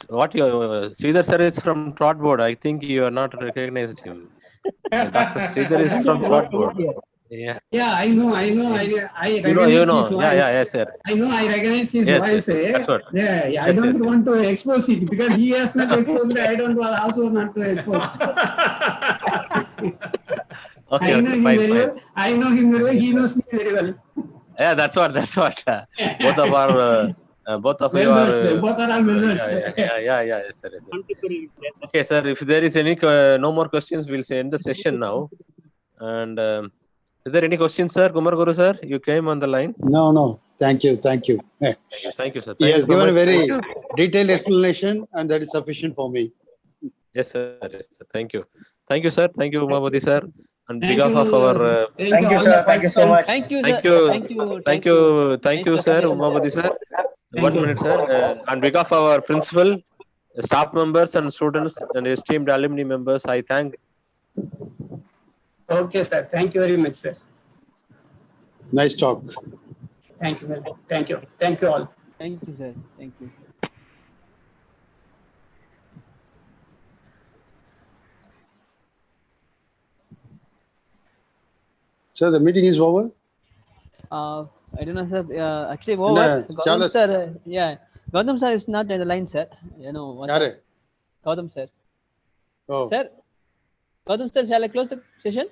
what Sridhar sir is from Trot Board. I think you are not recognized him. Dr. Sridhar is from Trot Board. Yeah, I know. I recognize you know. his voice. Yes, sir. I know. I recognize his Yes, voice. that's what. Yeah. I don't want to expose it, because he has not exposed it. I don't want also not to expose it. Okay, I know him fine, very fine. well. I know him very well. He knows me very well. Yeah, that's what. Both of our. Both of you are. Both are all members. Yeah, yes, sir. Okay, sir. If there is any no more questions, we'll end the session now. And Is there any questions, sir? Kumar Guru, sir, you came on the line. No. Thank you. Thank you, sir. He Thank has you so given a much. very Thank you. detailed explanation, and that is sufficient for me. Yes, sir. Yes, sir. Thank you. Thank you, sir. Thank you, Umabadi, sir. On Thank behalf of you. our Thank you, all sir. the Thank you so much. participants. Thank you, Thank sir. you. Thank you. Thank you, Nice sir. presentation, Umabadi, sir. Thank 1 you. minute, sir. On behalf of our principal, staff members, and students, and esteemed alumni members, I thank. Okay, sir. Thank you very much, sir. Nice talk. Thank you. Thank you. Thank you all. Thank you, sir. Thank you. So the meeting is over. I don't know, sir. Actually, over. Gautam Charles. sir, yeah. Gautam sir is not in the line, sir. You know what's Yare. up? Gautam sir. Oh. Sir, Gautam sir, shall I close the session?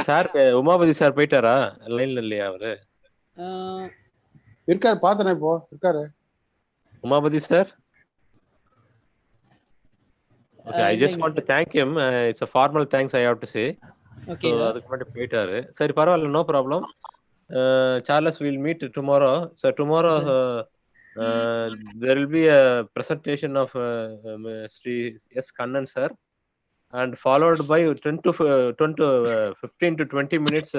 Sir Umapathi sir போயிட்டாரா லைன்ல இல்லையா அவரு இருக்காரு பார்த்தனே இப்போ இருக்காரு Umapathi sir Okay, I just want to thank him. It's a formal thanks I have to say. Okay. So அதுக்கு முன்னாடி போயிட்டாரு சரி பரவாயில்ல no problem Charles will meet tomorrow. So tomorrow there will be a presentation of Sri S. Kannan sir and followed by 15 to 20 minutes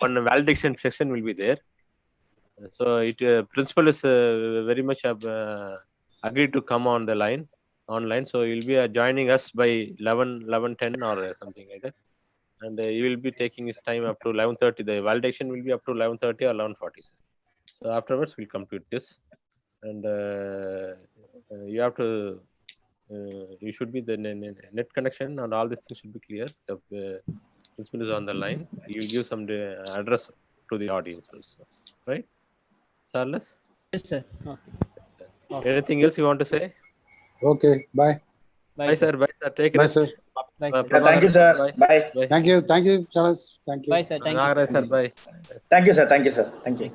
one validation session will be there. So it principal is very much agreed to come on the line online. So he'll be joining us by 11:10 or something like that. And he will be taking his time up to 11:30. The validation will be up to 11:30 or 11:40. So afterwards we'll complete this. And you have to you should be the net connection and all these things should be clear. The principal is on the line. You will give some address to the audience also, right? Charles? Yes, sir. Okay. Yes, sir. Okay. Anything else you want to say? Okay, bye. Bye, sir. Bye, sir. Take Bye, rest. sir. Bye, sir. Thank you, sir. Bye. Thank you, Charles. Thank you. Bye, sir. Thank you. Nagaraj, sir. Bye. Thank you, sir. Thank you, sir. Thank you.